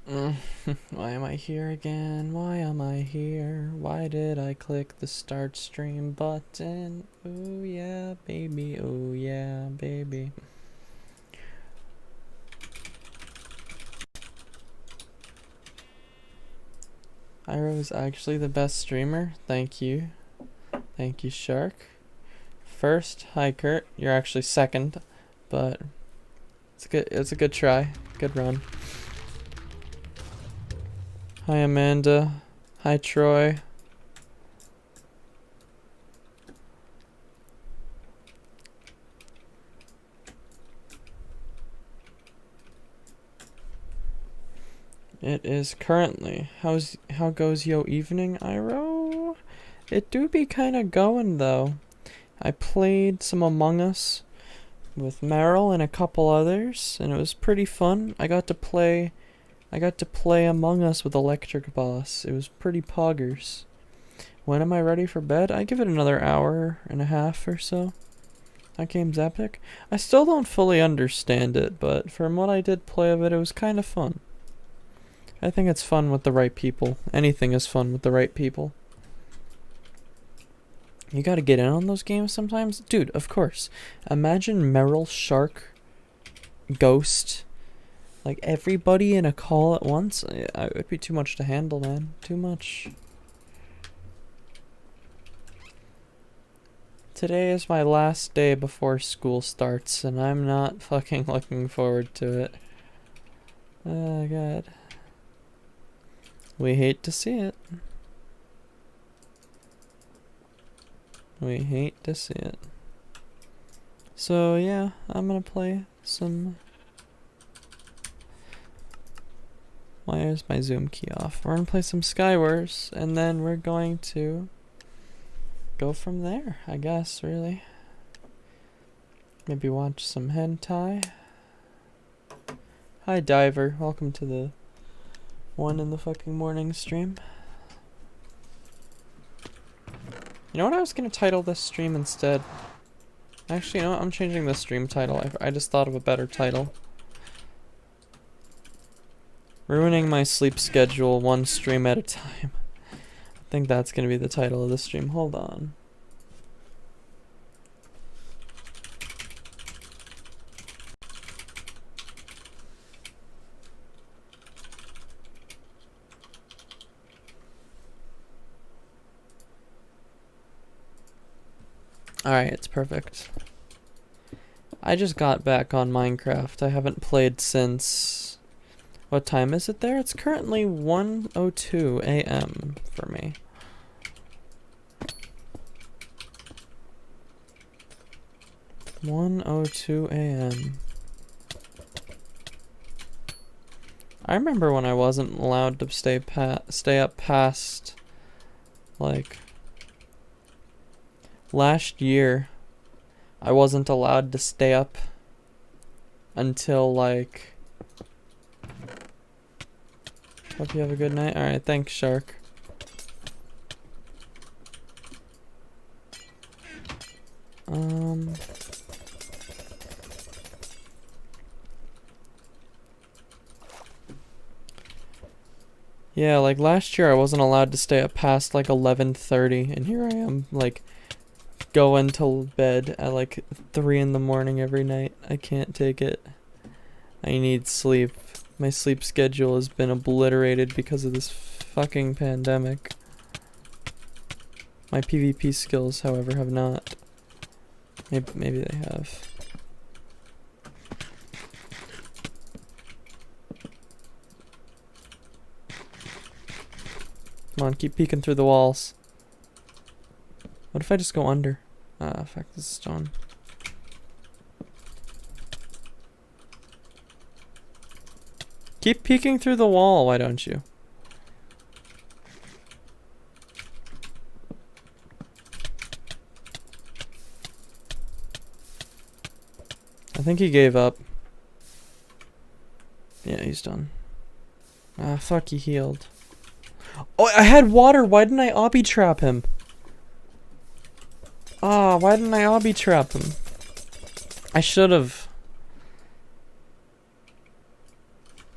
Why am I here again? Why am I here? Why did I click the start stream button? Ooh yeah, baby. Ooh yeah, baby. Iro is actually the best streamer. Thank you. Thank you, Shark. First, hi Kurt. You're actually second, but it's a good try. Good run. Hi Amanda. Hi Troy. It is currently. How goes yo evening, Iro? It do be kinda going though. I played some Among Us with Meryl and a couple others, and it was pretty fun. I got to play Among Us with Electric Boss. It was pretty poggers. When am I ready for bed? I give it another hour and a half or so. That game's epic. I still don't fully understand it, but from what I did play of it, it was kind of fun. I think it's fun with the right people. Anything is fun with the right people. You gotta get in on those games sometimes. Dude, of course. Imagine Meryl, Shark, Ghost, like everybody in a call at once. It would be too much to handle, man. Too much. Today is my last day before school starts, and I'm not fucking looking forward to it. Oh god. We hate to see it. We hate to see it. So yeah, I'm gonna play some... Why is my zoom key off? We're gonna play some Skywars, and then we're going to go from there, I guess, really. Maybe watch some hentai. Hi Diver, welcome to the 1 in the fucking morning stream. You know what, I was gonna title this stream instead? Actually, you know what, I'm changing the stream title. I just thought of a better title. Ruining my sleep schedule one stream at a time. I think that's gonna be the title of the stream. Hold on. Alright, it's perfect. I just got back on Minecraft. I haven't played since... What time is it there? It's currently 1:02 a.m. for me. (1:02 a.m.) I remember when I wasn't allowed to stay up past, like, last year. I wasn't allowed to stay up until, like... Hope you have a good night. Alright, thanks, Shark. Yeah, like last year I wasn't allowed to stay up past like 11:30, and here I am, like, going to bed at like 3 in the morning every night. I can't take it. I need sleep. My sleep schedule has been obliterated because of this fucking pandemic. My PvP skills, however, have not. Maybe they have. Come on, keep peeking through the walls. What if I just go under? Ah, fuck, this is stone. Keep peeking through the wall, why don't you? I think he gave up. Yeah, he's done. Ah, fuck, he healed. Oh, I had water! Why didn't I obby trap him? Ah, why didn't I obby trap him? I should've.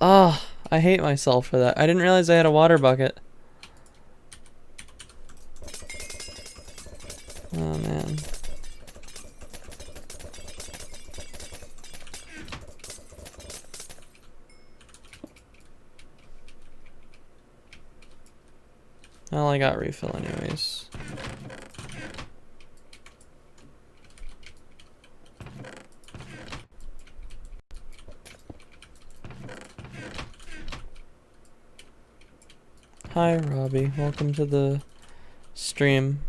Ah, I hate myself for that. I didn't realize I had a water bucket. Oh man. Well, I got refill anyways. Hi, Robbie. Welcome to the stream.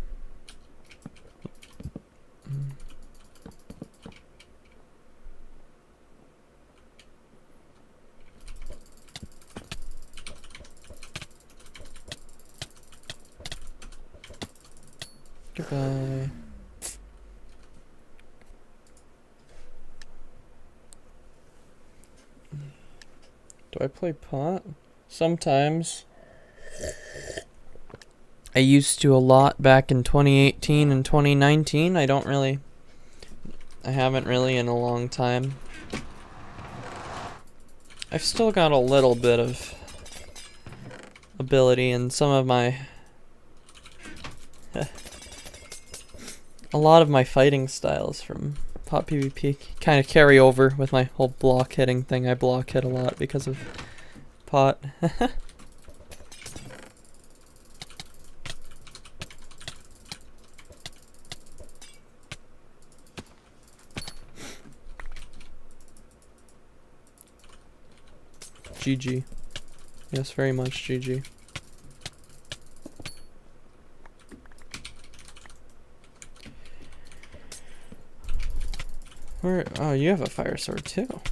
Goodbye. Do I play pot? Sometimes. I used to a lot back in 2018 and 2019. I haven't really in a long time. I've still got a little bit of ability in some of my... a lot of my fighting styles from pot PvP kind of carry over with my whole block hitting thing. I block hit a lot because of pot. GG. Yes, very much GG. Where? Oh, you have a fire sword too.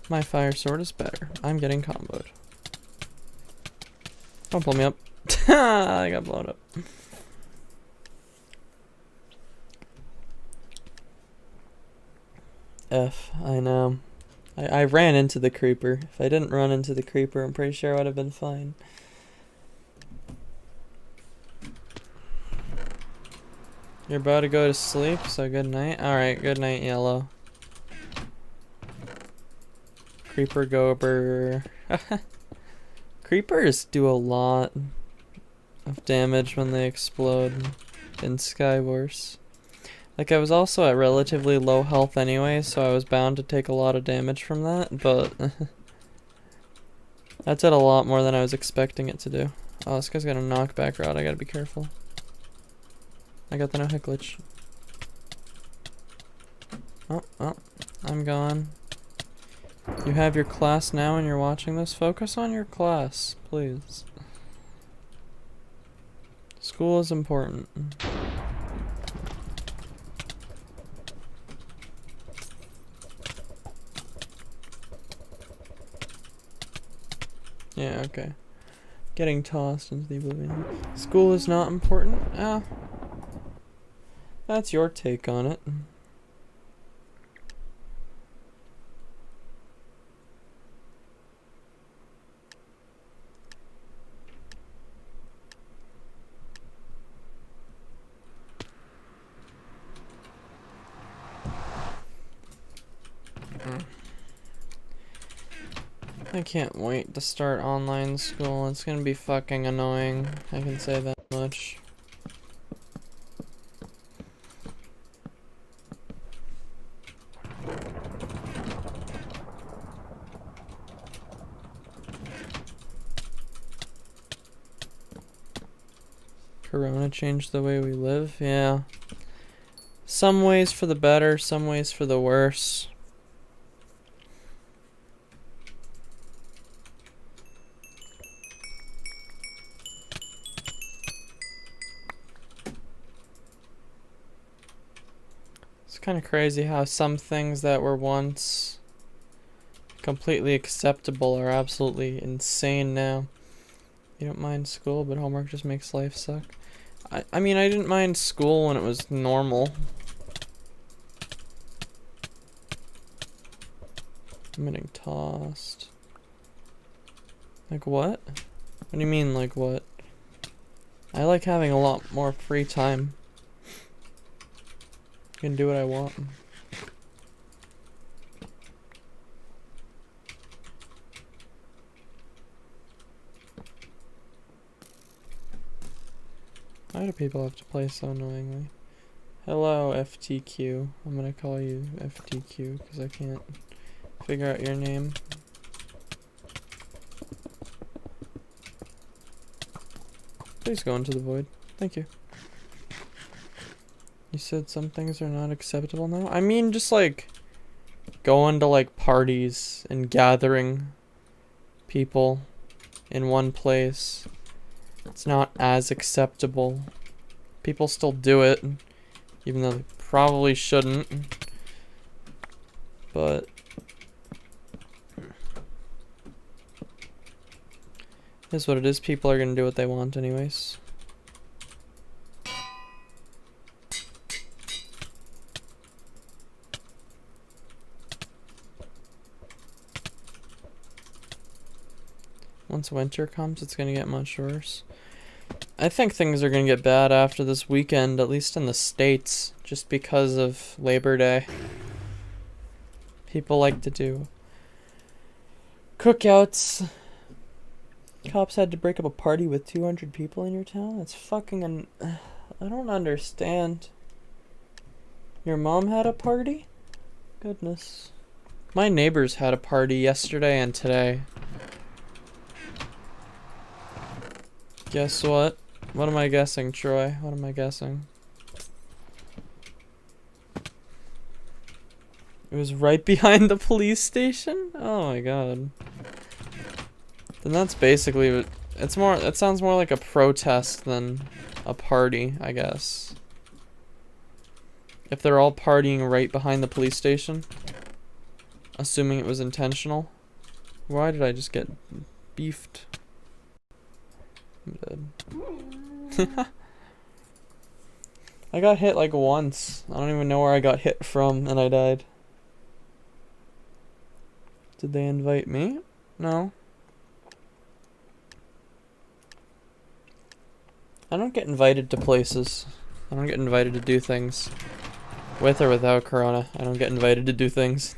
My fire sword is better. I'm getting comboed. Don't pull me up. I got blown up. F, I know. I ran into the creeper. If I didn't run into the creeper, I'm pretty sure I would have been fine. You're about to go to sleep, so good night. Alright, good night, Yellow. Creeper gober. Creepers do a lot of damage when they explode in Skywars. Like, I was also at relatively low health anyway, so I was bound to take a lot of damage from that, but that did a lot more than I was expecting it to do. Oh, this guy's got a knockback rod, I gotta be careful. I got the no hit glitch. Oh, I'm gone. You have your class now and you're watching this? Focus on your class, please. School is important. Yeah, okay. Getting tossed into the oblivion. School is not important? Ah. That's your take on it. I can't wait to start online school. It's gonna be fucking annoying. I can say that much. Corona changed the way we live? Yeah. Some ways for the better, some ways for the worse. It's kind of crazy how some things that were once completely acceptable are absolutely insane now. You don't mind school, but homework just makes life suck. I mean, I didn't mind school when it was normal. I'm getting tossed. Like what? What do you mean, like what? I like having a lot more free time. I can do what I want. Why do people have to play so annoyingly? Hello, FTQ. I'm gonna call you FTQ because I can't figure out your name. Please go into the void. Thank you. You said some things are not acceptable now? I mean, just like going to like parties and gathering people in one place. It's not as acceptable. People still do it, even though they probably shouldn't. But here's what it is. People are gonna do what they want anyways. Once winter comes, it's gonna get much worse. I think things are gonna get bad after this weekend, at least in the States, just because of Labor Day. People like to do cookouts. Cops had to break up a party with 200 people in your town? That's fucking I don't understand. Your mom had a party? Goodness. My neighbors had a party yesterday and today. Guess what? What am I guessing, Troy? What am I guessing? It was right behind the police station? Oh my god. Then that's basically what it's more. It sounds more like a protest than a party, I guess. If they're all partying right behind the police station, assuming it was intentional. Why did I just get beefed? I'm dead. I got hit like once. I don't even know where I got hit from and I died. Did they invite me? No. I don't get invited to places. I don't get invited to do things. With or without Corona, I don't get invited to do things.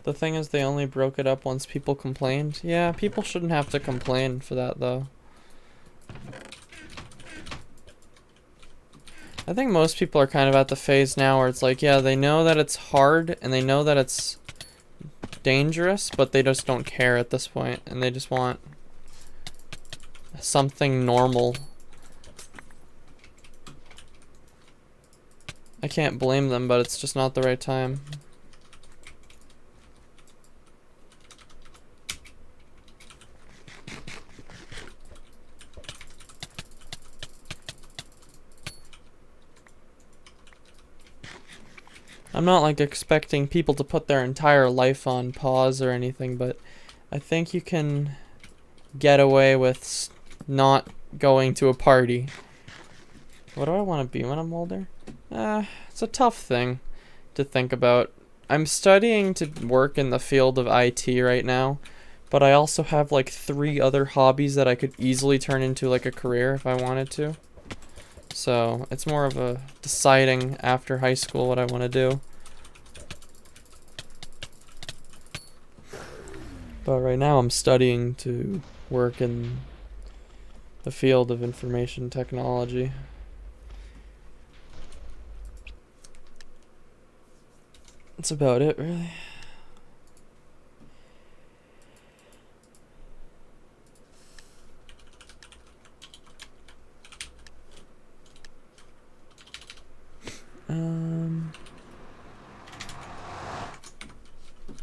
The thing is, they only broke it up once people complained. Yeah, people shouldn't have to complain for that, though. I think most people are kind of at the phase now where it's like, yeah, they know that it's hard and they know that it's dangerous, but they just don't care at this point, and they just want something normal. I can't blame them, but it's just not the right time. I'm not like expecting people to put their entire life on pause or anything, but I think you can get away with not going to a party. What do I want to be when I'm older? It's a tough thing to think about. I'm studying to work in the field of IT right now, but I also have like 3 other hobbies that I could easily turn into like a career if I wanted to. So it's more of a deciding after high school what I want to do. But right now I'm studying to work in the field of information technology. That's about it, really.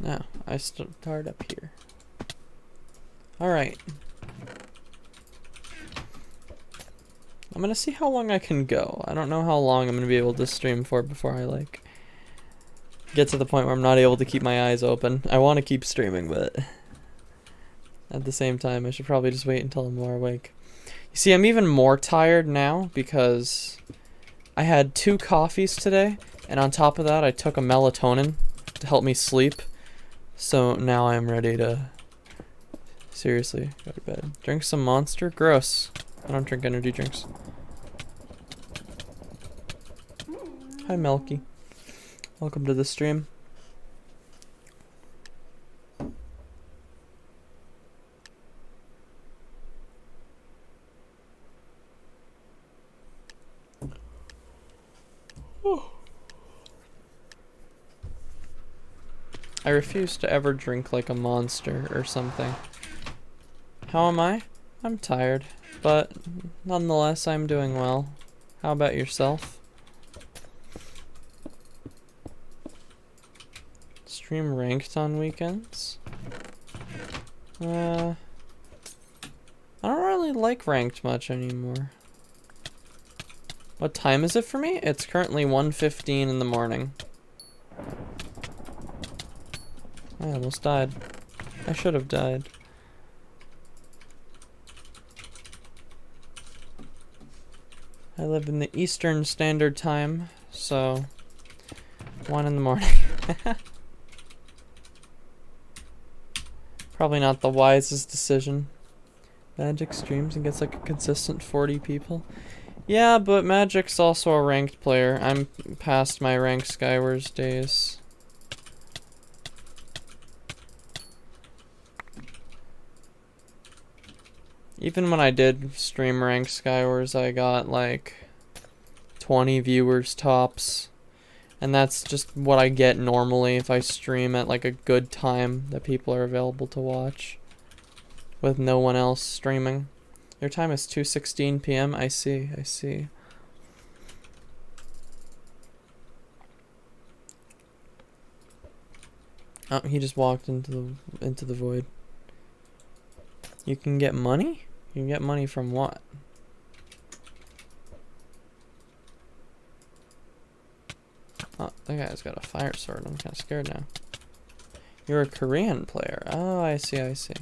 No, I start up here. Alright. I'm gonna see how long I can go. I don't know how long I'm gonna be able to stream for before I, like, get to the point where I'm not able to keep my eyes open. I want to keep streaming, but at the same time, I should probably just wait until I'm more awake. You see, I'm even more tired now because I had 2 coffees today, and on top of that, I took a melatonin to help me sleep. So now I'm ready to seriously go to bed. Drink some Monster? Gross. I don't drink energy drinks. Hi, Melky. Welcome to the stream. I refuse to ever drink like a monster or something. How am I? I'm tired, but nonetheless, I'm doing well. How about yourself? Stream ranked on weekends? I don't really like ranked much anymore. What time is it for me? It's currently 1:15 in the morning. I almost died. I should have died. I live in the Eastern Standard Time, so 1 in the morning. Probably not the wisest decision. Magic streams and gets like a consistent 40 people. Yeah, but Magic's also a ranked player. I'm past my ranked Skywars days. Even when I did stream ranked Skywars, I got like 20 viewers tops. And that's just what I get normally if I stream at like a good time that people are available to watch. With no one else streaming. Your time is 2:16 p.m. I see, I see. Oh, he just walked into the void. You can get money? You can get money from what? Oh, that guy's got a fire sword. I'm kind of scared now. You're a Korean player. Oh, I see, I see.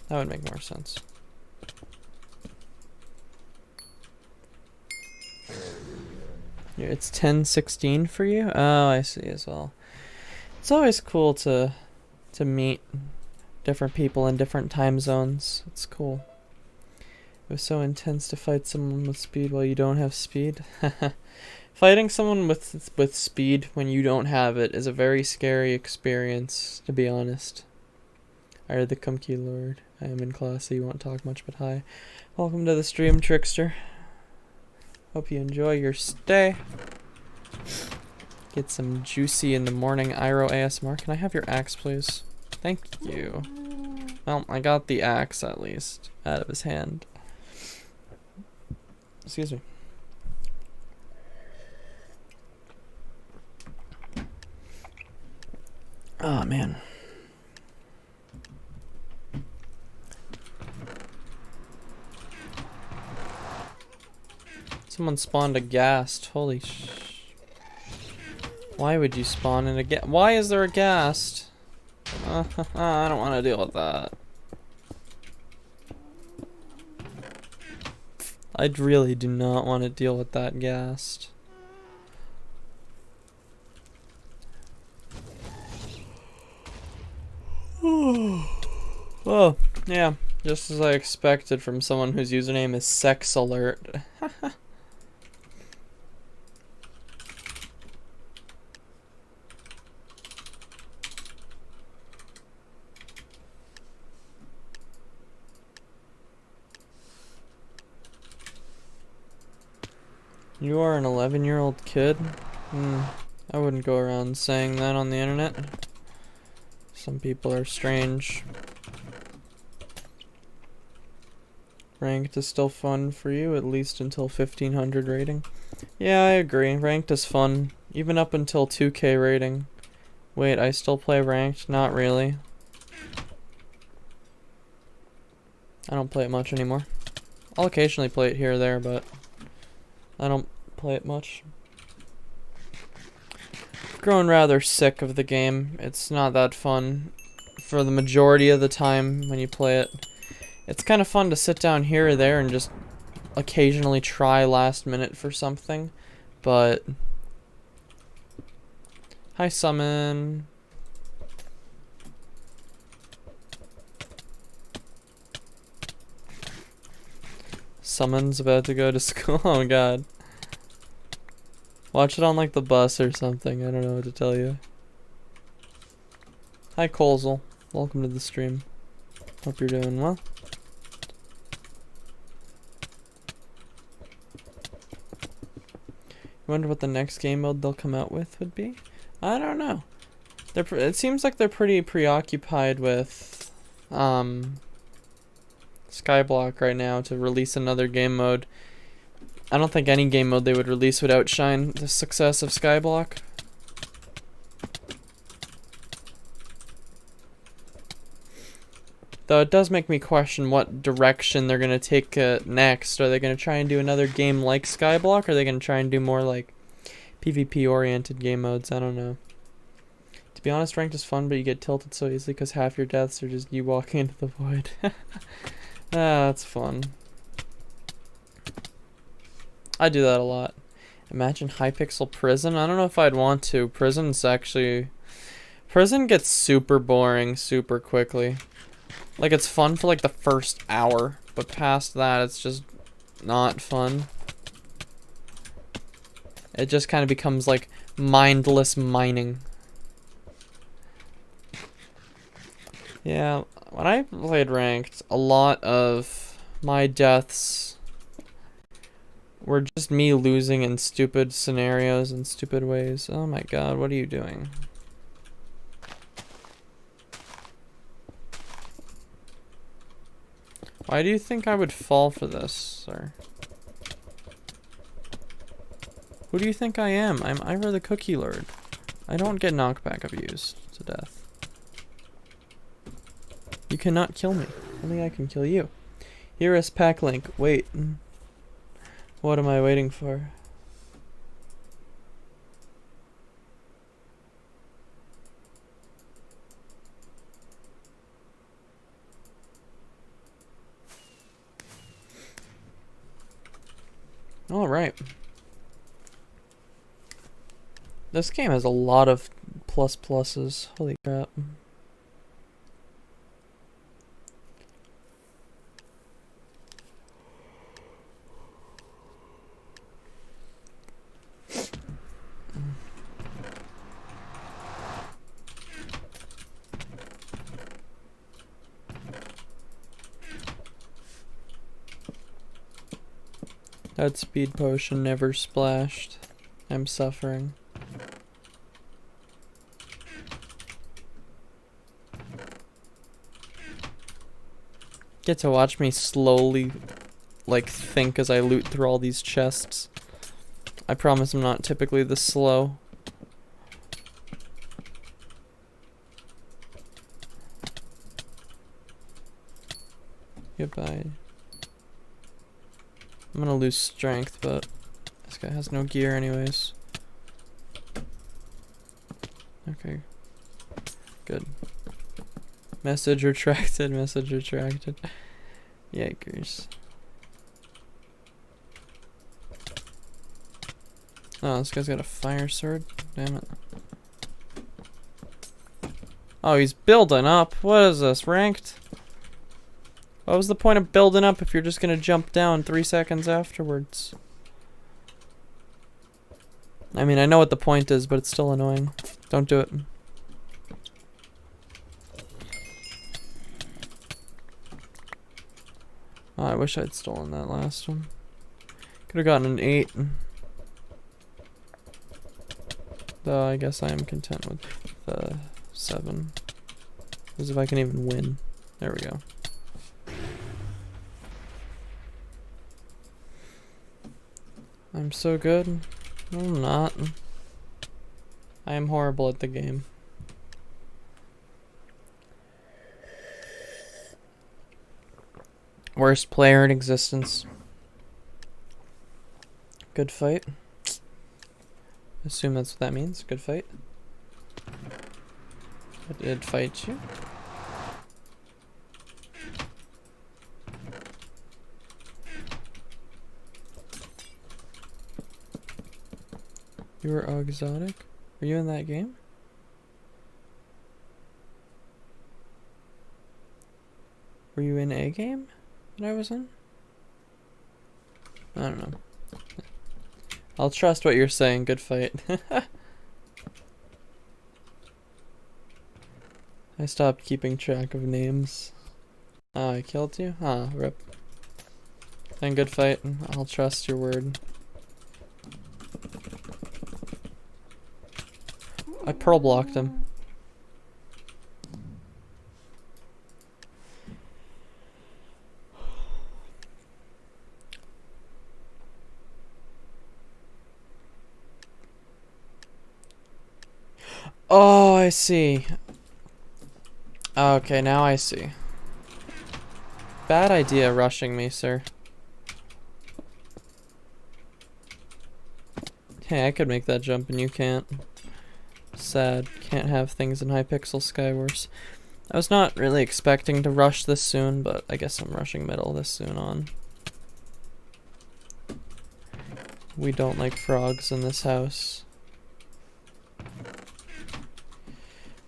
That would make more sense. Yeah, it's 10:16 for you? Oh, I see as well. It's always cool to meet different people in different time zones. It's cool. It was so intense to fight someone with speed while you don't have speed. Fighting someone with speed when you don't have it is a very scary experience, to be honest. IroTheCookieLord. I am in class, so you won't talk much, but hi. Welcome to the stream, Trickster. Hope you enjoy your stay. Get some juicy in the morning Iro ASMR. Can I have your axe, please? Thank you. Well, I got the axe, at least, out of his hand. Excuse me. Oh, man. Someone spawned a ghast. Holy sh... Why would you spawn in a ghast? Why is there a ghast? I don't want to deal with that. I really do not want to deal with that ghast. Oh, yeah. Just as I expected from someone whose username is Sex Alert. You are an 11-year-old kid? I wouldn't go around saying that on the internet. Some people are strange. Ranked is still fun for you, at least until 1500 rating. Yeah, I agree. Ranked is fun, even up until 2k rating. Wait, I still play ranked? Not really. I don't play it much anymore. I'll occasionally play it here or there, but I don't play it much. I've grown rather sick of the game. It's not that fun for the majority of the time when you play it. It's kind of fun to sit down here or there and just occasionally try last minute for something, but... Hi, Summon. Someone's about to go to school. Oh god. Watch it on like the bus or something. I don't know what to tell you. Hi Colzel. Welcome to the stream. Hope you're doing well. I wonder what the next game mode they'll come out with would be. I don't know. It seems like they're pretty preoccupied with Skyblock right now to release another game mode. I don't think any game mode they would release would outshine the success of Skyblock. Though it does make me question what direction they're going to take next. Are they going to try and do another game like Skyblock? Or are they going to try and do more like PvP oriented game modes? I don't know. To be honest, ranked is fun, but you get tilted so easily because half your deaths are just you walking into the void. That's fun. I do that a lot. Imagine Hypixel Prison. I don't know if I'd want to. Prison gets super boring super quickly. Like, it's fun for like the first hour, but past that it's just not fun. It just kind of becomes like mindless mining. Yeah, when I played ranked, a lot of my deaths were just me losing in stupid scenarios and stupid ways. Oh my god, what are you doing? Why do you think I would fall for this, sir? Who do you think I am? I'm IroTheCookieLord. I don't get knockback abused to death. You cannot kill me. Only I can kill you. Here is pack link. Wait. What am I waiting for? Alright. This game has a lot of pluses. Holy crap. That speed potion never splashed. I'm suffering. Get to watch me slowly, like, think as I loot through all these chests. I promise I'm not typically this slow. Goodbye. I'm gonna lose strength, but this guy has no gear anyways. Okay. Good. Message retracted, message retracted. Yikers. Oh, this guy's got a fire sword? Damn it. Oh, he's building up. What is this, ranked? What was the point of building up if you're just gonna jump down 3 seconds afterwards? I mean, I know what the point is, but it's still annoying. Don't do it. Oh, I wish I'd stolen that last one. Could have gotten an 8. Though I guess I am content with the 7. As if I can even win. There we go. I'm so good. No, I'm not. I am horrible at the game. Worst player in existence. Good fight. Assume that's what that means. Good fight. I did fight you. You were exotic? Were you in that game? Were you in a game that I was in? I don't know. I'll trust what you're saying. Good fight. I stopped keeping track of names. Oh, I killed you? Ah, rip. Then good fight. I'll trust your word. I pearl blocked him. Oh, I see. Okay, now I see. Bad idea rushing me, sir. Hey, I could make that jump and you can't. Sad. Can't have things in Hypixel Skywars. I was not really expecting to rush this soon, but I guess I'm rushing middle this soon on. We don't like frogs in this house.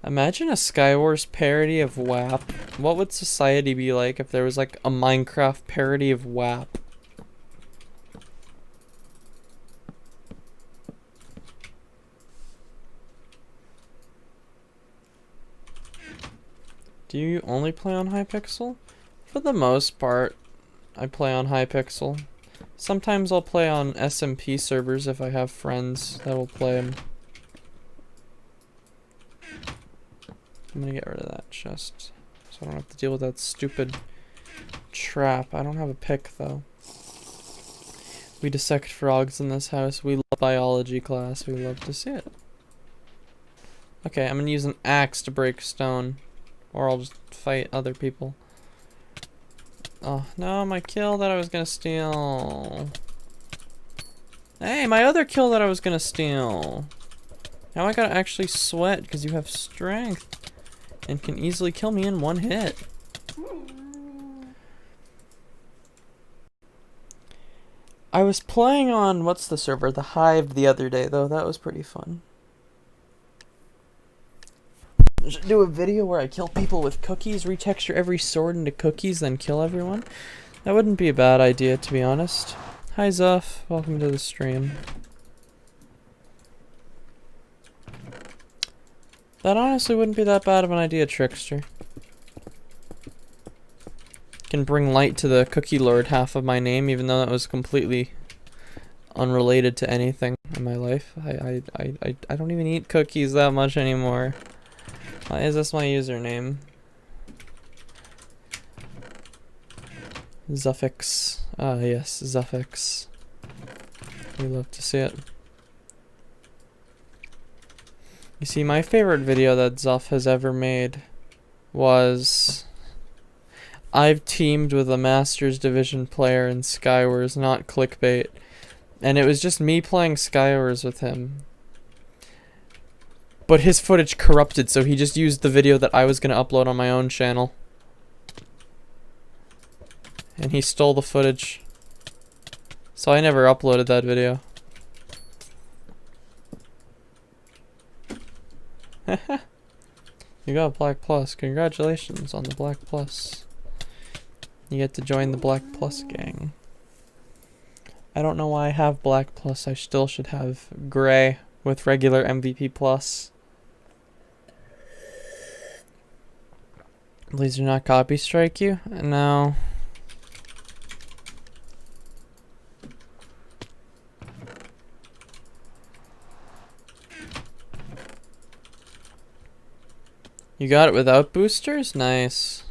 Imagine a Skywars parody of WAP. What would society be like if there was like a Minecraft parody of WAP? Do you only play on Hypixel? For the most part, I play on Hypixel. Sometimes I'll play on SMP servers if I have friends that will play them. I'm gonna get rid of that chest, so I don't have to deal with that stupid trap. I don't have a pick, though. We dissect frogs in this house. We love biology class. We love to see it. Okay, I'm gonna use an axe to break stone. Or I'll just fight other people. Oh, no, my kill that I was gonna steal. Hey, my other kill that I was gonna steal. Now I gotta actually sweat because you have strength. And can easily kill me in one hit. I was playing on, what's the server? The Hive the other day, though. That was pretty fun. I should do a video where I kill people with cookies, retexture every sword into cookies, then kill everyone. That wouldn't be a bad idea, to be honest. Hi, Zuff. Welcome to the stream. That honestly wouldn't be that bad of an idea, Trickster. Can bring light to the Cookie Lord half of my name, even though that was completely unrelated to anything in my life. I don't even eat cookies that much anymore. Why is this my username? Zuffix. Ah, yes, Zuffix. We love to see it. You see, my favorite video that Zuff has ever made was I've teamed with a Masters Division player in Skywars, not clickbait. And it was just me playing Skywars with him. But his footage corrupted, so he just used the video that I was going to upload on my own channel. And he stole the footage. So I never uploaded that video. You got Black Plus. Congratulations on the Black Plus. You get to join the Black Plus gang. I don't know why I have Black Plus. I still should have Gray with regular MVP Plus. Please do not copy strike you. No. You got it without boosters? Nice.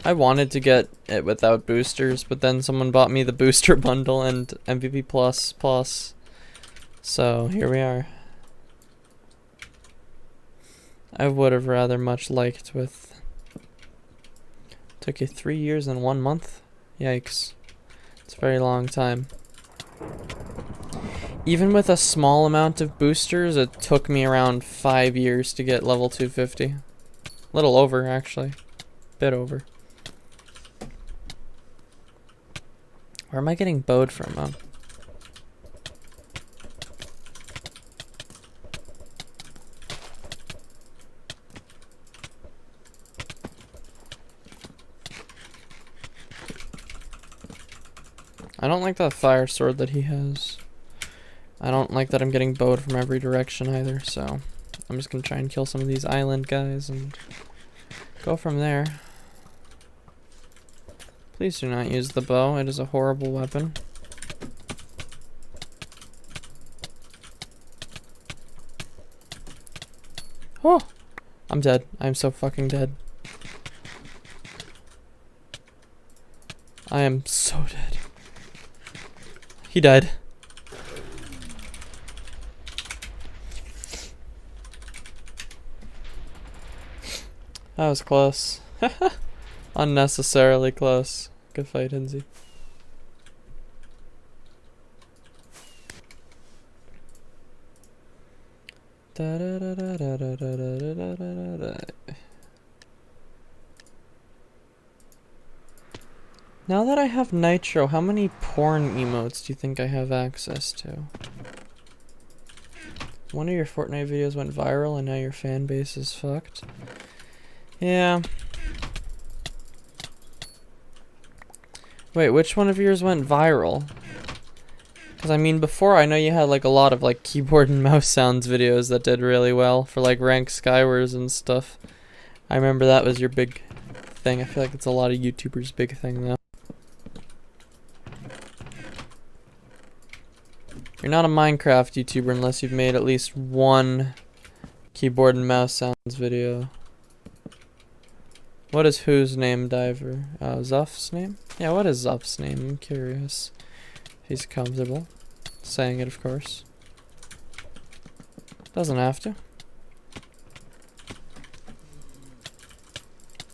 I wanted to get it without boosters, but then someone bought me the booster bundle and MVP plus. So here we are. I would have rather much liked with... Took you 3 years and 1 month? Yikes. It's a very long time. Even with a small amount of boosters, it took me around 5 years to get level 250. A little over, actually. Bit over. Where am I getting bowed from? Oh. I don't like that fire sword that he has. I don't like that I'm getting bowed from every direction either, so I'm just gonna try and kill some of these island guys and go from there. Please do not use the bow. It is a horrible weapon. Oh! I'm dead. I'm so fucking dead. I am so dead. He died. That was close. Unnecessarily close. Good fight, Hinsey. Now that I have Nitro, how many porn emotes do you think I have access to? One of your Fortnite videos went viral and now your fan base is fucked. Yeah. Wait, which one of yours went viral? Because I mean, before I know you had like a lot of like keyboard and mouse sounds videos that did really well for like Rank Skywars and stuff. I remember that was your big thing. I feel like it's a lot of YouTubers' big thing though. You're not a Minecraft YouTuber unless you've made at least one keyboard and mouse sounds video. What is whose name, Diver? Zuff's name? Yeah, what is Zuff's name? I'm curious. If he's comfortable saying it, of course. Doesn't have to.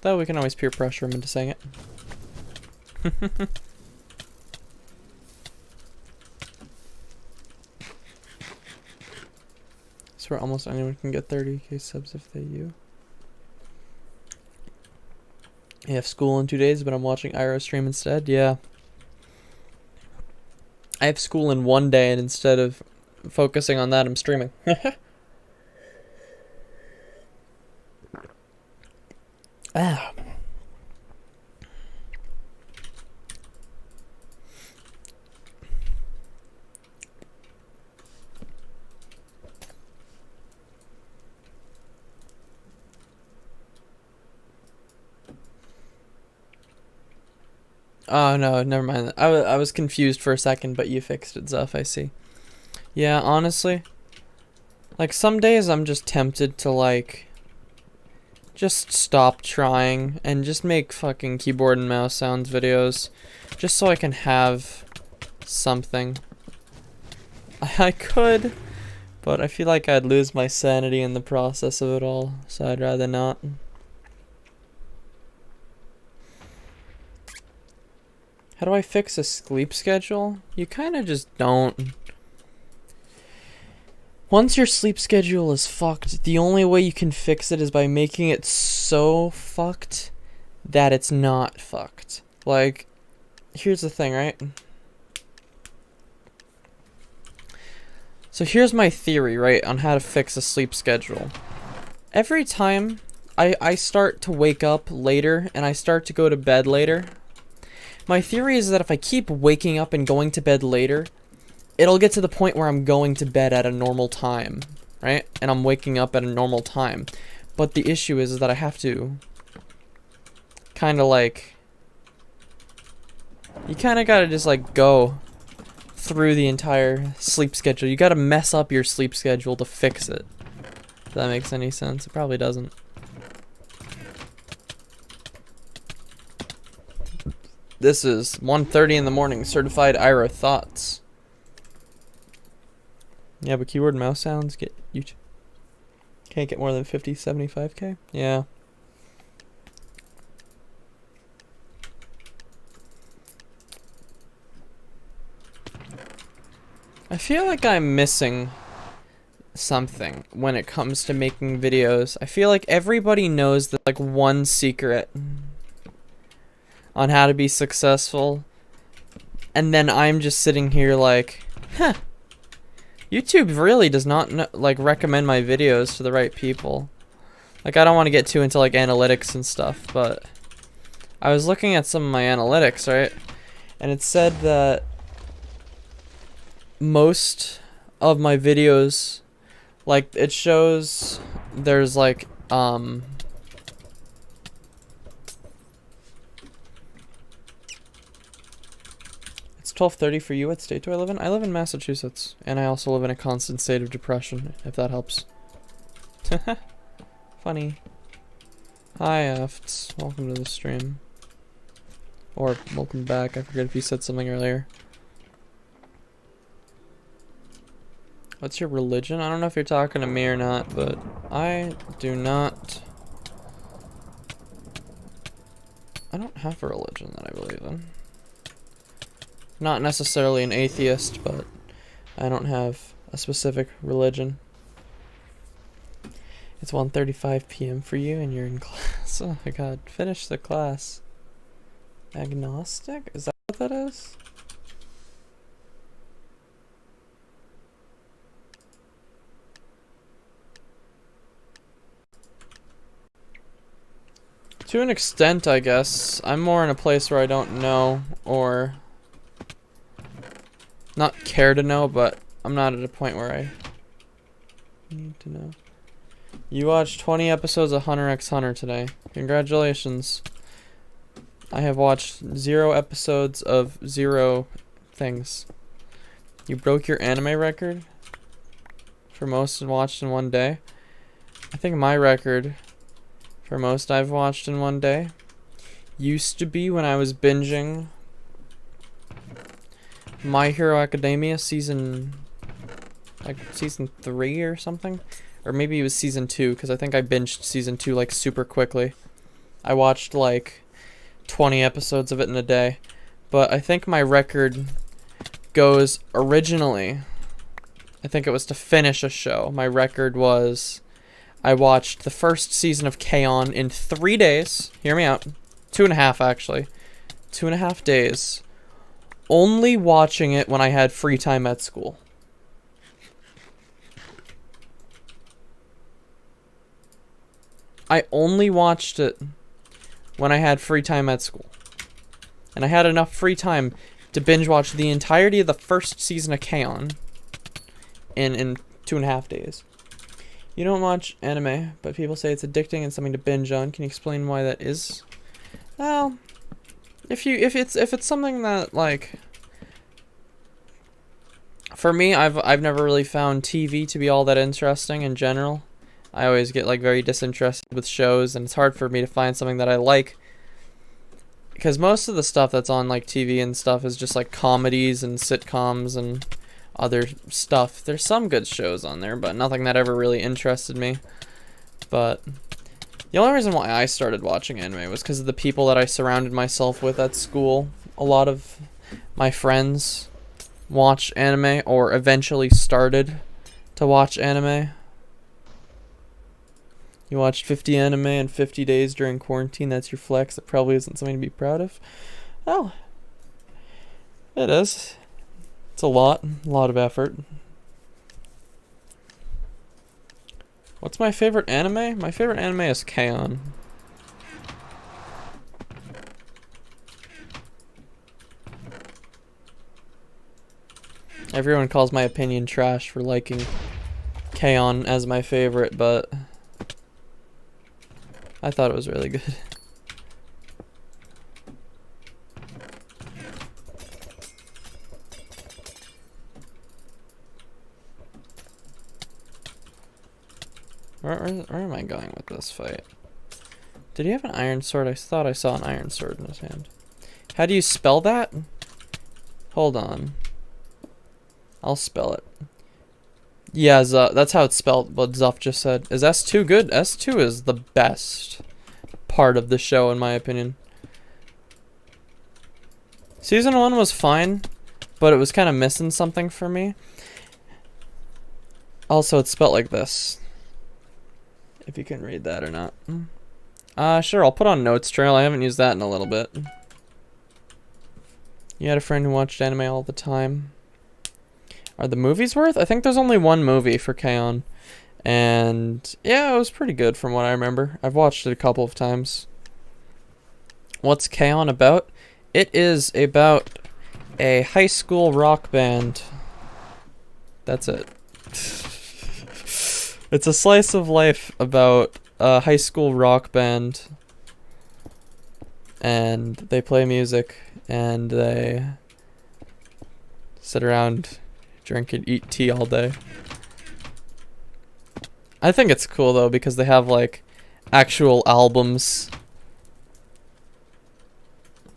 Though we can always peer pressure him into saying it. I swear almost anyone can get 30k subs if they you. I have school in 2 days, but I'm watching Iro stream instead. Yeah. I have school in 1 day, and instead of focusing on that, I'm streaming. Ah. Oh no, never mind. I was confused for a second, but you fixed it, Zuff, I see. Yeah, honestly, like some days I'm just tempted to like just stop trying and just make fucking keyboard and mouse sounds videos just so I can have something. I could, but I feel like I'd lose my sanity in the process of it all, so I'd rather not. How do I fix a sleep schedule? You kind of just don't. Once your sleep schedule is fucked, the only way you can fix it is by making it so fucked that it's not fucked. Like, here's the thing, right? So here's my theory, right, on how to fix a sleep schedule. Every time I start to wake up later and I start to go to bed later, my theory is that if I keep waking up and going to bed later, it'll get to the point where I'm going to bed at a normal time, right? And I'm waking up at a normal time. But the issue is that I have to kind of like... You kind of got to just like go through the entire sleep schedule. You got to mess up your sleep schedule to fix it. If that makes any sense. It probably doesn't. This is 1:30 in the morning, certified Iro thoughts. Yeah, but keyboard and mouse sounds get you can't get more than 50, 75k? Yeah. I feel like I'm missing something when it comes to making videos. I feel like everybody knows that like one secret on how to be successful, and then I'm just sitting here like, huh, YouTube really does not like recommend my videos to the right people. Like, I don't want to get too into like analytics and stuff, but I was looking at some of my analytics, right, and it said that most of my videos, like, it shows there's like it's 12:30 for you. What state do I live in? I live in Massachusetts, and I also live in a constant state of depression, if that helps. Funny. Hi Afts, welcome to the stream. Or welcome back, I forget if you said something earlier. What's your religion? I don't know if you're talking to me or not, but I do not... I don't have a religion that I believe in. Not necessarily an atheist, but I don't have a specific religion. It's 1:35 p.m. for you and you're in class. Oh my god, finish the class. Agnostic? Is that what that is? To an extent, I guess. I'm more in a place where I don't know, or not care to know, but I'm not at a point where I need to know. You watched 20 episodes of Hunter x Hunter today. Congratulations. I have watched 0 episodes of 0 things. You broke your anime record for most watched in one day. I think my record for most I've watched in one day used to be when I was binging My Hero Academia season 3 or something, or maybe it was season 2, because I think I binged season 2 like super quickly. I watched like 20 episodes of it in a day, but I think my record goes originally, I think it was to finish a show. My record was I watched the first season of K-On! In 3 days. Hear me out. 2.5 actually. 2.5 days. Only watching it when I had free time at school. I only watched it when I had free time at school. And I had enough free time to binge watch the entirety of the first season of K-On! in 2.5 days. You don't watch anime, but people say it's addicting and something to binge on. Can you explain why that is? Well, if it's something that, like, for me, I've never really found TV to be all that interesting in general. I always get like very disinterested with shows, and it's hard for me to find something that I like, because most of the stuff that's on like TV and stuff is just like comedies and sitcoms and other stuff. There's some good shows on there, but nothing that ever really interested me. But the only reason why I started watching anime was because of the people that I surrounded myself with at school. A lot of my friends watch anime, or eventually started to watch anime. You watched 50 anime in 50 days during quarantine. That's your flex. That probably isn't something to be proud of. Well, it is. It's a lot of effort. What's my favorite anime? My favorite anime is K-On! Everyone calls my opinion trash for liking K-On! As my favorite, but I thought it was really good. Where am I going with this fight? Did he have an iron sword? I thought I saw an iron sword in his hand. How do you spell that? Hold on. I'll spell it. Yeah, that's how it's spelled, what Zuff just said. Is S2 good? S2 is the best part of the show, in my opinion. Season 1 was fine, but it was kind of missing something for me. Also, it's spelled like this. If you can read that or not. Sure, I'll put on Notes Trail. I haven't used that in a little bit. You had a friend who watched anime all the time. Are the movies worth? I think there's only one movie for K-On! And yeah, it was pretty good from what I remember. I've watched it a couple of times. What's K-On! About? It is about a high school rock band That's it. It's a slice of life about a high school rock band. And they play music. And they sit around, drink and eat tea all day. I think it's cool though because they have like actual albums.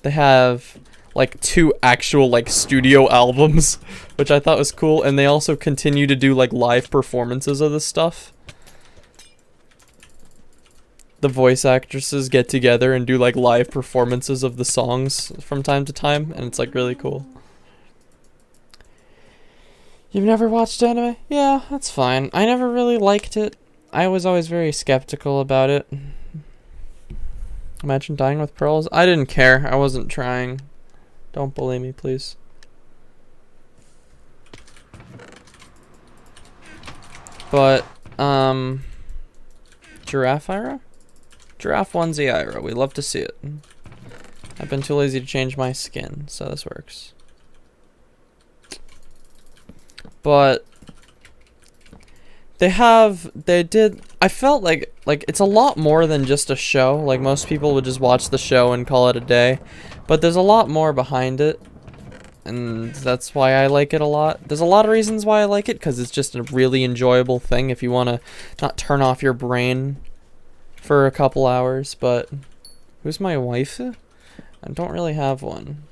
They have like 2 actual like studio albums, which I thought was cool, and they also continue to do like live performances of this stuff. The voice actresses get together and do like live performances of the songs from time to time, and it's like really cool. You've never watched anime? Yeah, that's fine. I never really liked it. I was always very skeptical about it. Imagine dying with pearls. I didn't care. I wasn't trying. Don't bully me, please. But, Giraffe Ira? Giraffe onesie Ira. We love to see it. I've been too lazy to change my skin, so this works. But I felt like it's a lot more than just a show. Like most people would just watch the show and call it a day, but there's a lot more behind it, and that's why I like it a lot. There's a lot of reasons why I like it, because it's just a really enjoyable thing if you want to not turn off your brain for a couple hours. But who's my wife? I don't really have one.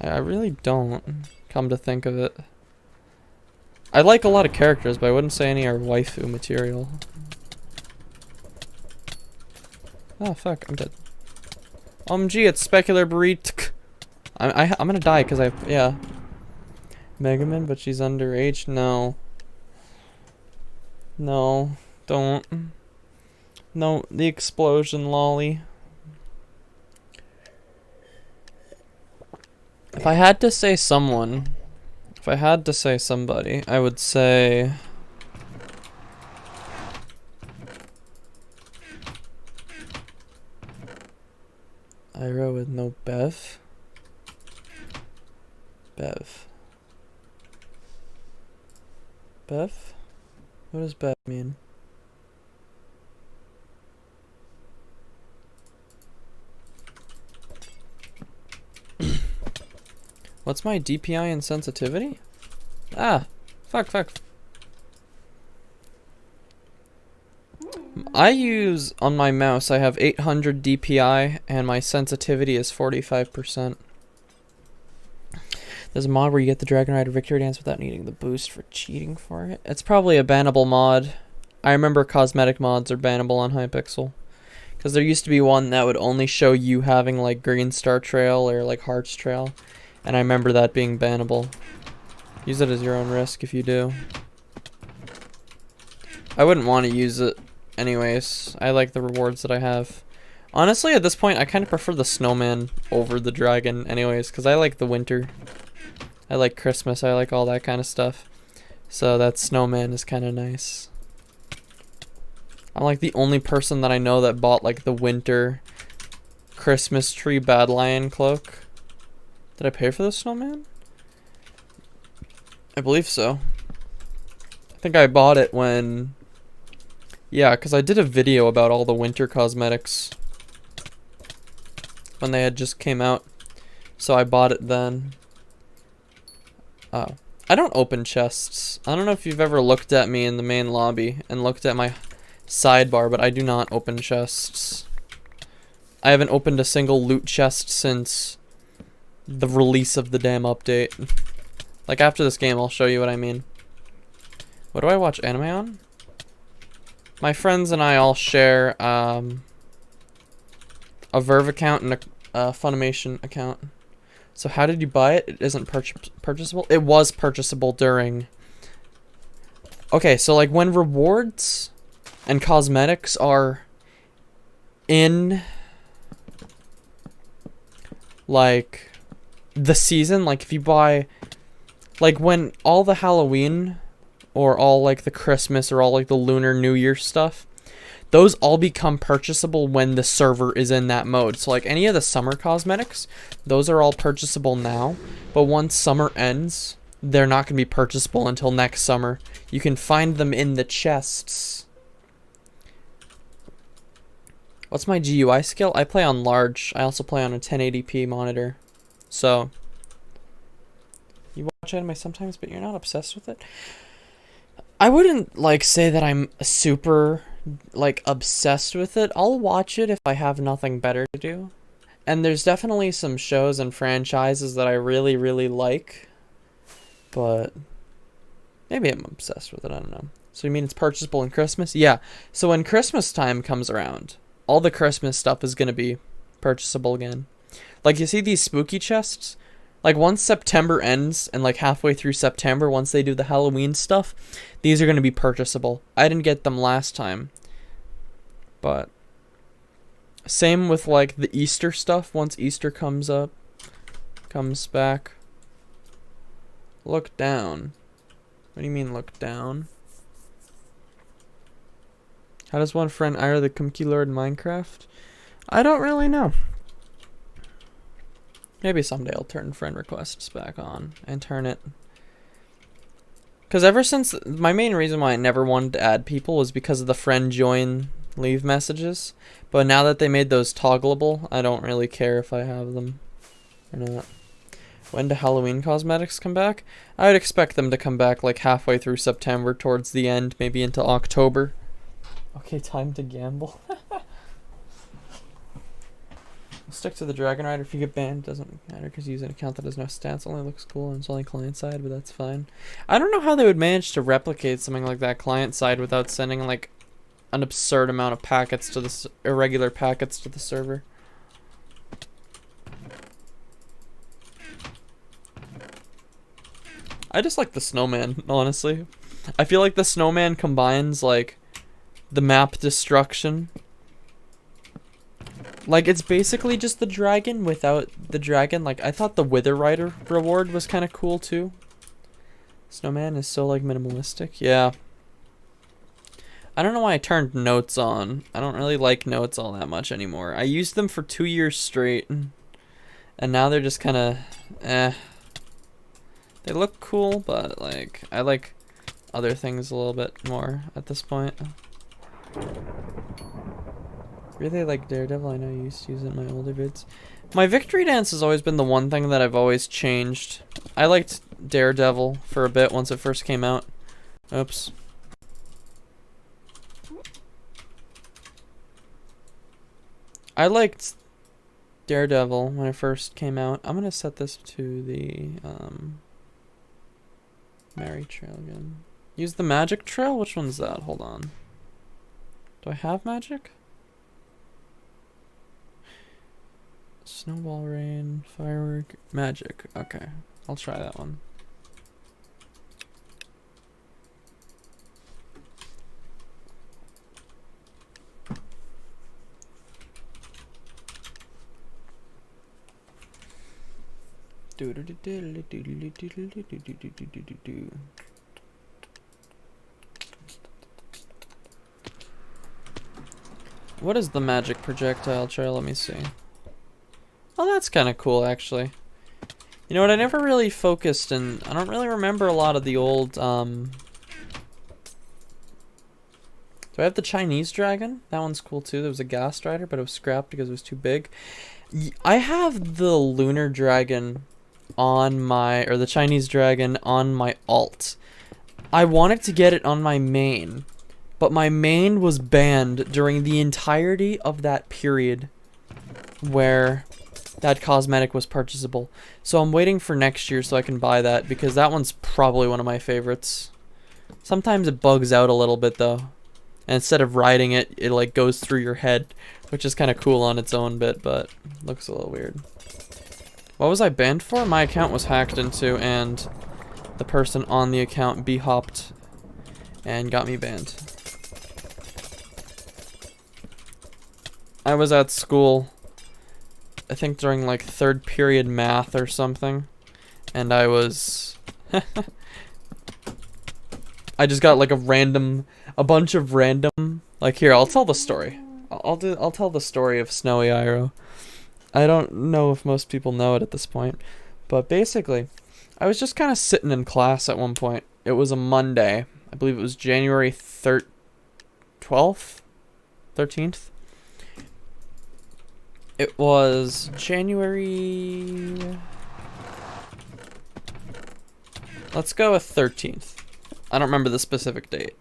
I really don't, come to think of it. I like a lot of characters, but I wouldn't say any are waifu material. Oh fuck, I'm dead. Gee, it's Specular Burrito. I'm gonna die because yeah. Megaman, but she's underage? No. No, don't. No, the explosion lolly. If I had to say somebody, I would say Ira with no Bev. Bev. Bev? What does Bev mean? What's my DPI and sensitivity? Ah, fuck. I use, on my mouse, I have 800 DPI, and my sensitivity is 45%. There's a mod where you get the Dragon Rider Victory Dance without needing the boost for cheating for it. It's probably a bannable mod. I remember cosmetic mods are bannable on Hypixel. Because there used to be one that would only show you having, like, Green Star Trail or, like, Hearts Trail. And I remember that being bannable. Use it as your own risk if you do. I wouldn't want to use it anyways. I like the rewards that I have. Honestly, at this point, I kind of prefer the snowman over the dragon anyways, because I like the winter. I like Christmas. I like all that kind of stuff. So that snowman is kind of nice. I'm like the only person that I know that bought like the winter Christmas tree Bad Lion cloak. Did I pay for the snowman? I believe so. I think I bought it when... Yeah, because I did a video about all the winter cosmetics when they had just came out. So I bought it then. Oh. I don't open chests. I don't know if you've ever looked at me in the main lobby and looked at my sidebar, but I do not open chests. I haven't opened a single loot chest since the release of the damn update. Like, after this game, I'll show you what I mean. What do I watch anime on? My friends and I all share a Verve account and a Funimation account. So how did you buy it? It isn't purchasable? It was purchasable during... Okay, so like when rewards and cosmetics are in like the season, like if you buy like when all the Halloween or all like the Christmas or all like the Lunar New Year stuff, those all become purchasable when the server is in that mode. So like any of the summer cosmetics, those are all purchasable now. But once summer ends, they're not going to be purchasable until next summer. You can find them in the chests. What's my GUI skill? I play on large. I also play on a 1080p monitor. So, you watch anime sometimes, but you're not obsessed with it? I wouldn't, like, say that I'm super, like, obsessed with it. I'll watch it if I have nothing better to do. And there's definitely some shows and franchises that I really, really like. But maybe I'm obsessed with it. I don't know. So you mean it's purchasable in Christmas? Yeah. So when Christmas time comes around, all the Christmas stuff is going to be purchasable again. Like, you see these spooky chests? Like, once September ends, and, like, halfway through September, once they do the Halloween stuff, these are going to be purchasable. I didn't get them last time. But same with, like, the Easter stuff. Once Easter comes back. Look down. What do you mean, look down? How does one friend IroTheCookieLord Minecraft? I don't really know. Maybe someday I'll turn friend requests back on and turn it. Because ever since, my main reason why I never wanted to add people was because of the friend join leave messages. But now that they made those toggleable, I don't really care if I have them or not. When do Halloween cosmetics come back? I would expect them to come back like halfway through September, towards the end, maybe into October. Okay, time to gamble. Stick to the Dragon Rider. If you get banned, doesn't matter because you use an account that has no stats. Only looks cool and it's only client side, but that's fine. I don't know how they would manage to replicate something like that client side without sending like an absurd amount of packets to the irregular packets to the server. I just like the snowman, honestly. I feel like the snowman combines like the map destruction. Like, it's basically just the dragon without the dragon. Like, I thought the Wither Rider reward was kind of cool, too. Snowman is so, like, minimalistic. Yeah. I don't know why I turned notes on. I don't really like notes all that much anymore. I used them for 2 years straight. And now they're just kind of, eh. They look cool, but, like, I like other things a little bit more at this point. Really like Daredevil. I know you used to use it in my older vids. My victory dance has always been the one thing that I've always changed. I liked Daredevil for a bit once it first came out. Oops. I liked Daredevil when it first came out. I'm gonna set this to the Mary Trail again. Use the magic trail? Which one's that? Hold on. Do I have magic? Snowball rain, firework, magic. Okay, I'll try that one. What is the magic projectile trail? Let me see. Oh, that's kind of cool, actually. You know what? I never really focused, and I don't really remember a lot of the old, Do I have the Chinese dragon? That one's cool, too. There was a Ghast Rider, but it was scrapped because it was too big. I have the lunar dragon on my, or the Chinese dragon on my alt. I wanted to get it on my main, but my main was banned during the entirety of that period where that cosmetic was purchasable. So I'm waiting for next year so I can buy that, because that one's probably one of my favorites. Sometimes it bugs out a little bit though. And instead of riding it, it like goes through your head, which is kind of cool on its own bit, but looks a little weird. What was I banned for? My account was hacked into, and the person on the account b-hopped and got me banned. I was at school, I think during like 3rd period math or something, and I was I just got like a bunch of random Like, here, I'll tell the story. I'll tell the story of Snowy Iro. I don't know if most people know it at this point, but basically, I was just kind of sitting in class at one point. It was a Monday. I believe it was January 12th? 13th? It was January... Let's go with 13th. I don't remember the specific date.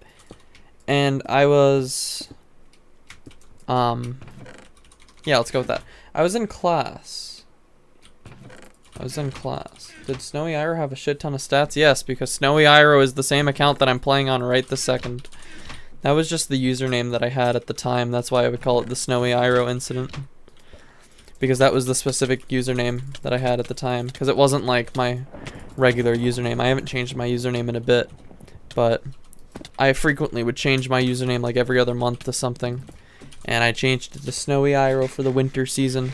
And I was... Yeah, let's go with that. I was in class. Did Snowy Iro have a shit ton of stats? Yes, because Snowy Iro is the same account that I'm playing on right this second. That was just the username that I had at the time. That's why I would call it the Snowy Iro incident. Because that was the specific username that I had at the time. Because it wasn't like my regular username. I haven't changed my username in a bit. But I frequently would change my username like every other month to something. And I changed it to Snowy Iro for the winter season.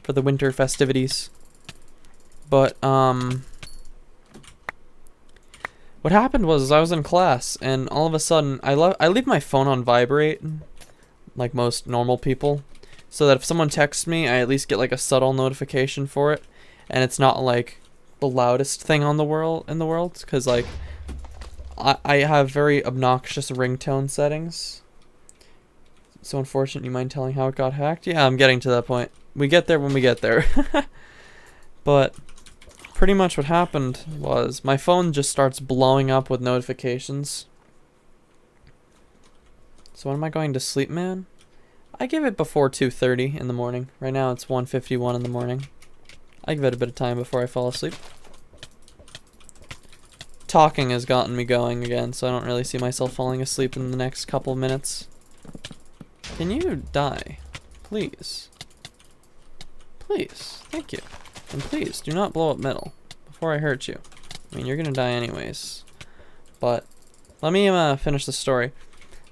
For the winter festivities. But, what happened was I was in class, and all of a sudden, I leave my phone on vibrate, like most normal people, so that if someone texts me, I at least get like a subtle notification for it, and it's not like the loudest thing in the world, because like, I have very obnoxious ringtone settings. So unfortunate, you mind telling how it got hacked? Yeah, I'm getting to that point. We get there when we get there. But pretty much what happened was my phone just starts blowing up with notifications. So when am I going to sleep, man? I give it before 2:30 in the morning. Right now it's 1:51 in the morning. I give it a bit of time before I fall asleep. Talking has gotten me going again, so I don't really see myself falling asleep in the next couple of minutes. Can you die? Please. Please. Thank you. And please, do not blow up metal before I hurt you. I mean, you're gonna die anyways. But, let me finish the story.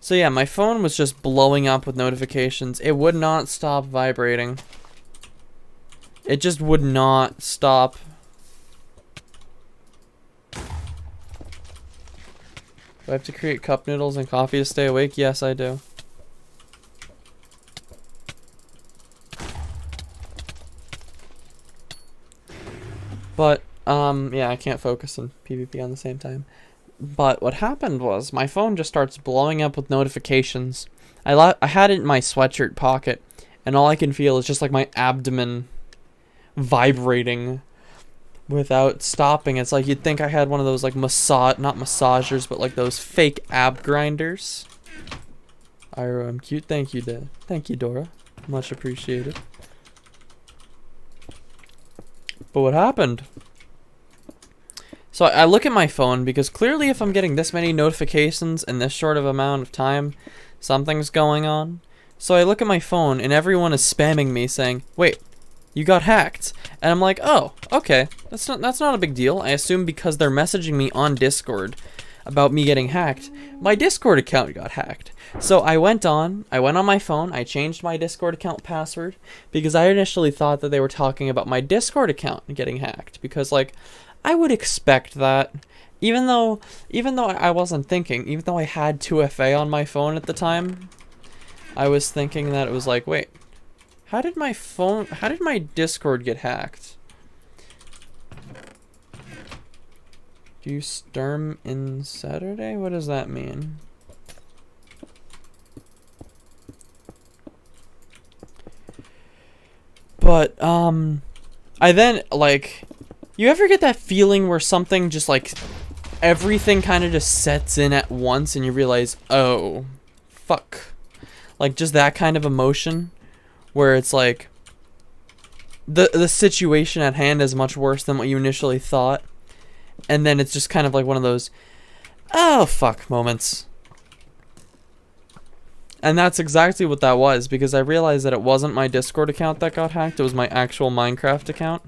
So yeah, my phone was just blowing up with notifications. It would not stop vibrating. It just would not stop. Do I have to create cup noodles and coffee to stay awake? Yes, I do. But, yeah, I can't focus on PvP on the same time. But what happened was, my phone just starts blowing up with notifications. I had it in my sweatshirt pocket, and all I can feel is just like my abdomen vibrating without stopping. It's like you'd think I had one of those like not massagers, but like those fake ab grinders. Iro, I'm cute. Thank you, Dad. Thank you, Dora. Much appreciated. But what happened? So I look at my phone, because clearly if I'm getting this many notifications in this short of amount of time, something's going on. So I look at my phone and everyone is spamming me saying, "Wait, you got hacked." And I'm like, "Oh, okay. That's not a big deal." I assume because they're messaging me on Discord about me getting hacked, my Discord account got hacked. So I went on my phone, I changed my Discord account password, because I initially thought that they were talking about my Discord account getting hacked, because like, I would expect that, even though I wasn't thinking, even though I had 2FA on my phone at the time, I was thinking that it was like, wait, how did my Discord get hacked? Do you sturm in Saturday? What does that mean? But, I then, like, you ever get that feeling where something just, like, everything kind of just sets in at once and you realize, oh, fuck. Like, just that kind of emotion where it's like, the situation at hand is much worse than what you initially thought. And then it's just kind of like one of those, oh, fuck moments. And that's exactly what that was, because I realized that it wasn't my Discord account that got hacked, it was my actual Minecraft account.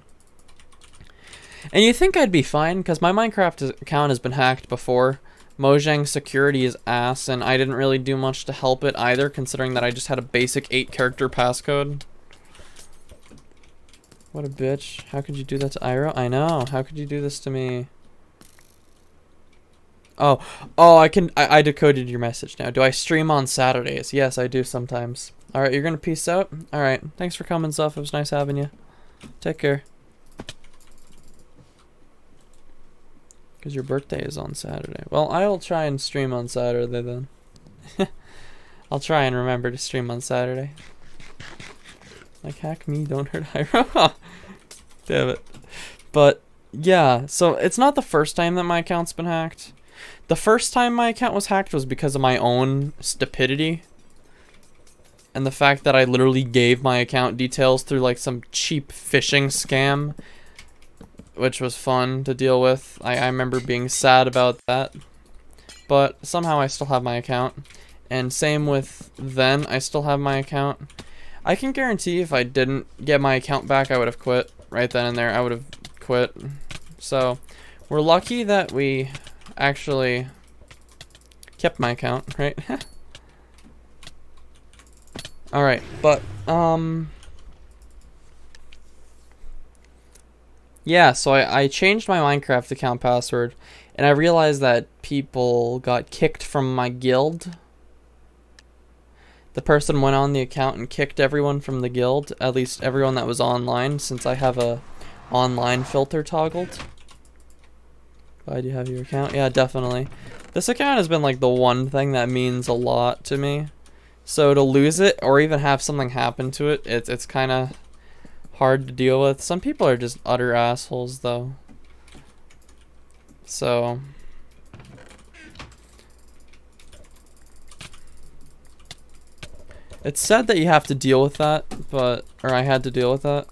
And you think I'd be fine, because my Minecraft account has been hacked before. Mojang's security is ass, and I didn't really do much to help it either, considering that I just had a basic 8-character passcode. What a bitch. How could you do that to Iro? I know. How could you do this to me? Oh, I decoded your message now. Do I stream on Saturdays? Yes, I do sometimes. Alright, you're gonna peace out? Alright, thanks for coming, stuff. It was nice having you. Take care. Because your birthday is on Saturday. Well, I'll try and stream on Saturday then. I'll try and remember to stream on Saturday. Like, hack me, don't hurt Hyro. Damn it. But, yeah, so it's not the first time that my account's been hacked. The first time my account was hacked was because of my own stupidity. And the fact that I literally gave my account details through, like, some cheap phishing scam. Which was fun to deal with. I remember being sad about that. But somehow I still have my account. And same with then, I still have my account. I can guarantee if I didn't get my account back, I would have quit. Right then and there, I would have quit. So, we're lucky that we actually kept my account, right? Alright, but, yeah, so I changed my Minecraft account password, and I realized that people got kicked from my guild. The person went on the account and kicked everyone from the guild, at least everyone that was online, since I have a online filter toggled. Why do you have your account? Yeah, definitely. This account has been like the one thing that means a lot to me. So to lose it, or even have something happen to it, it's kind of hard to deal with. Some people are just utter assholes, though. So... it's sad that you have to deal with that, or I had to deal with that.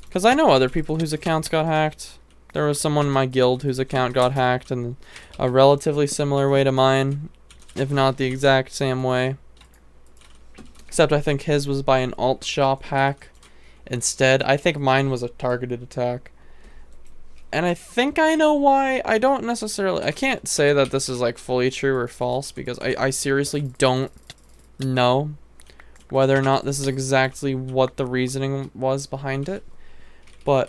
Because I know other people whose accounts got hacked. There was someone in my guild whose account got hacked in a relatively similar way to mine, if not the exact same way. Except I think his was by an alt shop hack instead. I think mine was a targeted attack. And I think I know why. I can't say that this is like fully true or false, because I seriously don't know whether or not this is exactly what the reasoning was behind it. But,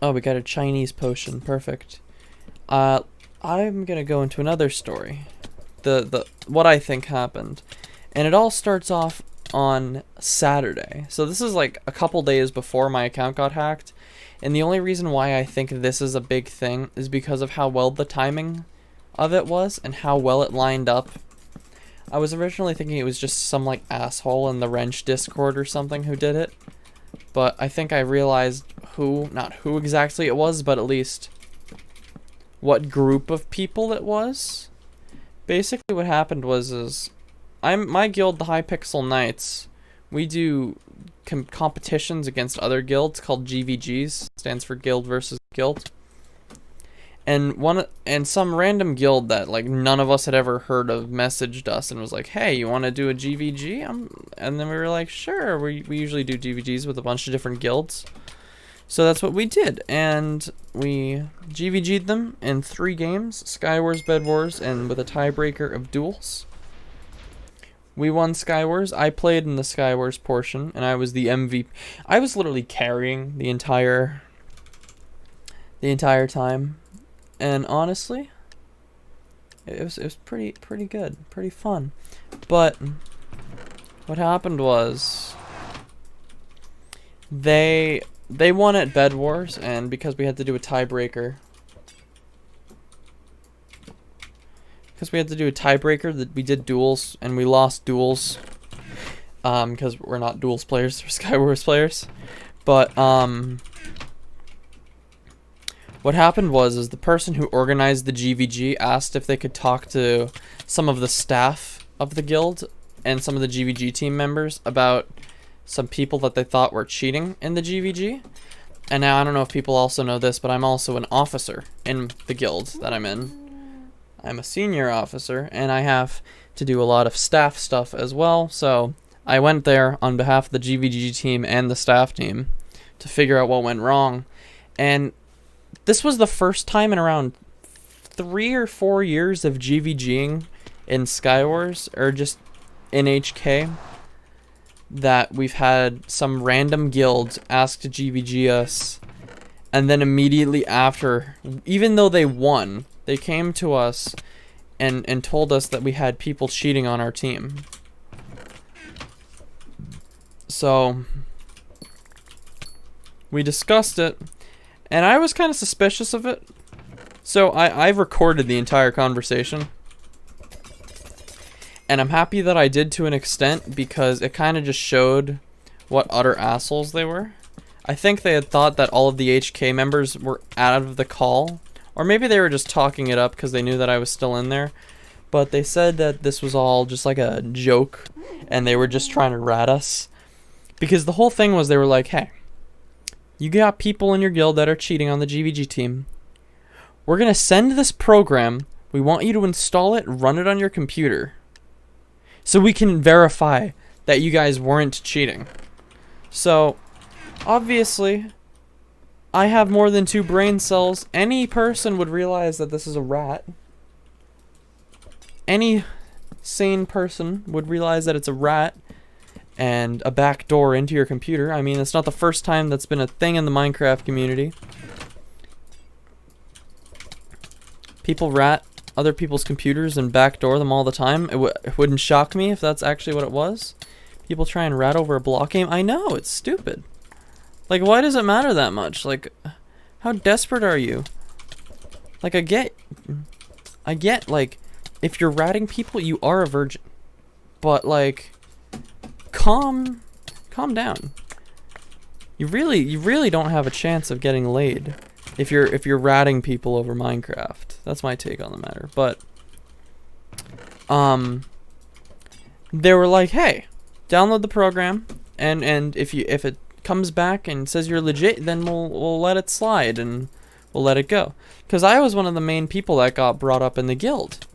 oh, we got a Chinese potion. Perfect. I'm gonna go into another story. What I think happened. And it all starts off on Saturday. So this is like a couple days before my account got hacked. And the only reason why I think this is a big thing is because of how well the timing of it was and how well it lined up. I was originally thinking it was just some like asshole in the Wrench Discord or something who did it. But I think I realized not who exactly it was, but at least what group of people it was. Basically what happened was my guild, the Hypixel Knights, we do competitions against other guilds called GVGs, stands for Guild versus Guild. And some random guild that like none of us had ever heard of messaged us and was like, "Hey, you want to do a GVG?" And then we were like, "Sure." We usually do GVGs with a bunch of different guilds, so that's what we did. And we GVG'd them in 3 games: Skywars, Bed Wars, and with a tiebreaker of duels. We won Skywars. I played in the Skywars portion, and I was the MVP. I was literally carrying the entire time. And honestly, it was pretty good, pretty fun. But what happened was they won at Bed Wars, and because we had to do a tiebreaker, that we did duels and we lost duels, because we're not duels players, we're Skywars players. But what happened was the person who organized the GVG asked if they could talk to some of the staff of the guild and some of the GVG team members about some people that they thought were cheating in the GVG. And now I don't know if people also know this, but I'm also an officer in the guild that I'm in. I'm a senior officer, and I have to do a lot of staff stuff as well. So I went there on behalf of the GVG team and the staff team to figure out what went wrong. And this was the first time in around 3 or 4 years of GVGing in Skywars, or just in HK, that we've had some random guilds ask to GVG us, and then immediately after, even though they won, They came to us and told us that we had people cheating on our team. So we discussed it, and I was kind of suspicious of it. So I've recorded the entire conversation. And I'm happy that I did to an extent, because it kind of just showed what utter assholes they were. I think they had thought that all of the HK members were out of the call. Or maybe they were just talking it up because they knew that I was still in there. But they said that this was all just like a joke, and they were just trying to rat us. Because the whole thing was, they were like, hey, you got people in your guild that are cheating on the GVG team. We're going to send this program. We want you to install it, run it on your computer, so we can verify that you guys weren't cheating. So, obviously, I have more than 2 brain cells. Any person would realize that this is a rat. Any sane person would realize that it's a rat and a backdoor into your computer. I mean, it's not the first time that's been a thing in the Minecraft community. People rat other people's computers and backdoor them all the time. It wouldn't shock me if that's actually what it was. People try and rat over a block game. I know, it's stupid. Like, why does it matter that much? Like, how desperate are you? Like, I get, like, if you're ratting people, you are a virgin. But, like, calm down. You really don't have a chance of getting laid if you're ratting people over Minecraft. That's my take on the matter. But, they were like, hey, download the program, and if it comes back and says you're legit, then we'll let it slide and we'll let it go. Because I was one of the main people that got brought up in the guild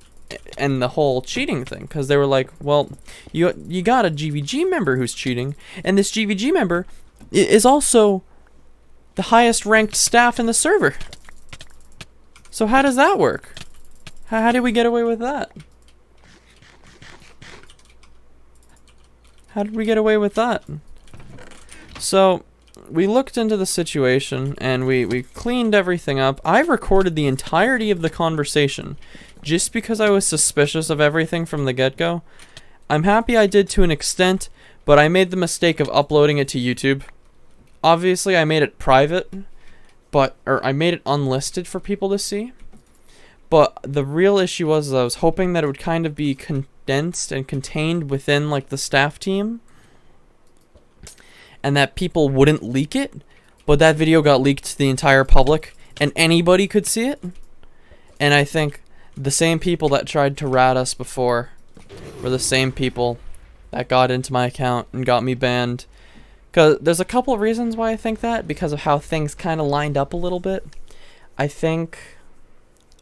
and the whole cheating thing, because they were like, well, you got a GVG member who's cheating, and this GVG member is also the highest ranked staff in the server. So how does that work? How did we get away with that? How did we get away with that? So, we looked into the situation, and we cleaned everything up. I recorded the entirety of the conversation, just because I was suspicious of everything from the get-go. I'm happy I did to an extent, but I made the mistake of uploading it to YouTube. Obviously, I made it private, or I made it unlisted for people to see. But the real issue was I was hoping that it would kind of be condensed and contained within, like, the staff team, and that people wouldn't leak it, but that video got leaked to the entire public, and anybody could see it. And I think the same people that tried to rat us before were the same people that got into my account and got me banned. Because there's a couple of reasons why I think that, because of how things kind of lined up a little bit. I think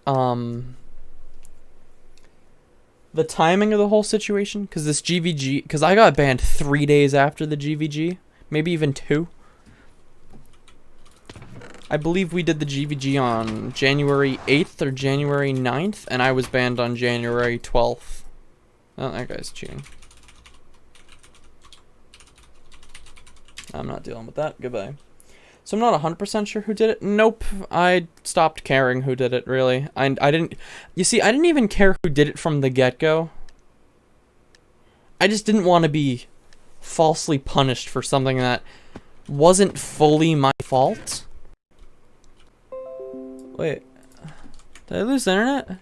the timing of the whole situation, because this GVG, because I got banned 3 days after the GVG, maybe even 2. I believe we did the GVG on January 8th or January 9th, and I was banned on January 12th. Oh, that guy's cheating. I'm not dealing with that. Goodbye. So I'm not 100% sure who did it. Nope. I stopped caring who did it, really. I didn't... You see, I didn't even care who did it from the get-go. I just didn't want to be falsely punished for something that wasn't fully my fault. Wait. Did I lose the internet?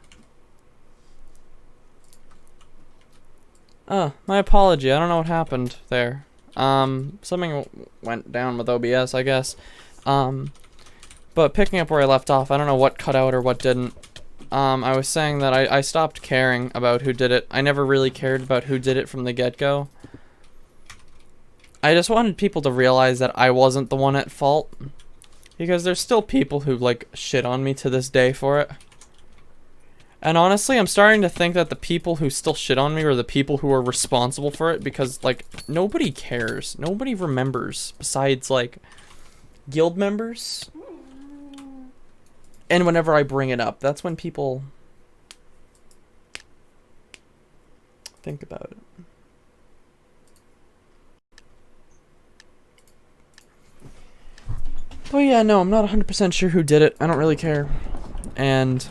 Oh, my apology. I don't know what happened there. Something went down with OBS, I guess. But picking up where I left off, I don't know what cut out or what didn't. I was saying that I stopped caring about who did it. I never really cared about who did it from the get-go. I just wanted people to realize that I wasn't the one at fault. Because there's still people who, like, shit on me to this day for it. And honestly, I'm starting to think that the people who still shit on me are the people who are responsible for it, because, like, nobody cares. Nobody remembers, besides, like, guild members. And whenever I bring it up, that's when people think about it. But yeah, no, I'm not 100% sure who did it. I don't really care. And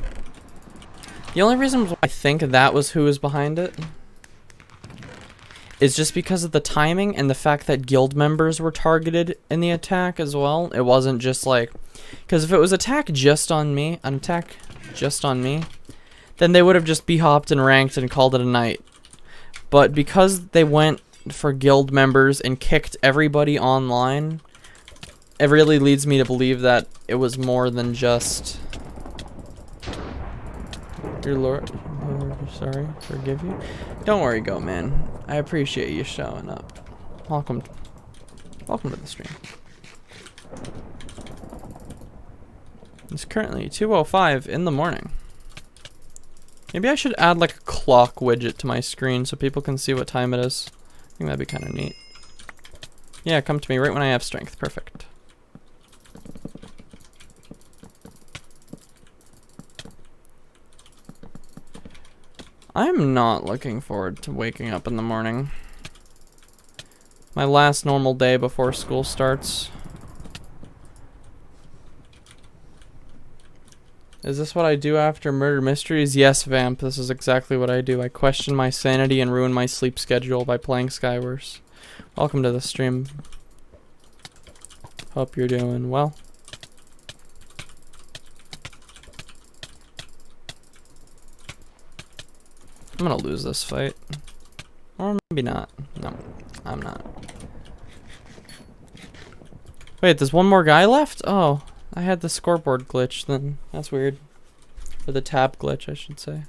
The only reason I think that was who was behind it is just because of the timing and the fact that guild members were targeted in the attack as well. It wasn't just like, because if it was an attack just on me, then they would have just b-hopped and ranked and called it a night. But because they went for guild members and kicked everybody online, it really leads me to believe that it was more than just your lord. Sorry, forgive you. Don't worry, Go Man. I appreciate you showing up. Welcome to the stream. It's currently 2:05 in the morning. Maybe I should add like a clock widget to my screen so people can see what time it is. I think that'd be kind of neat. Yeah, come to me right when I have strength. Perfect. I'm not looking forward to waking up in the morning. My last normal day before school starts. Is this what I do after murder mysteries? Yes, Vamp, this is exactly what I do. I question my sanity and ruin my sleep schedule by playing Skywars. Welcome to the stream. Hope you're doing well. I'm gonna lose this fight. Or maybe not. No, I'm not. Wait, there's one more guy left? Oh, I had the scoreboard glitch then. That's weird. Or the tab glitch, I should say.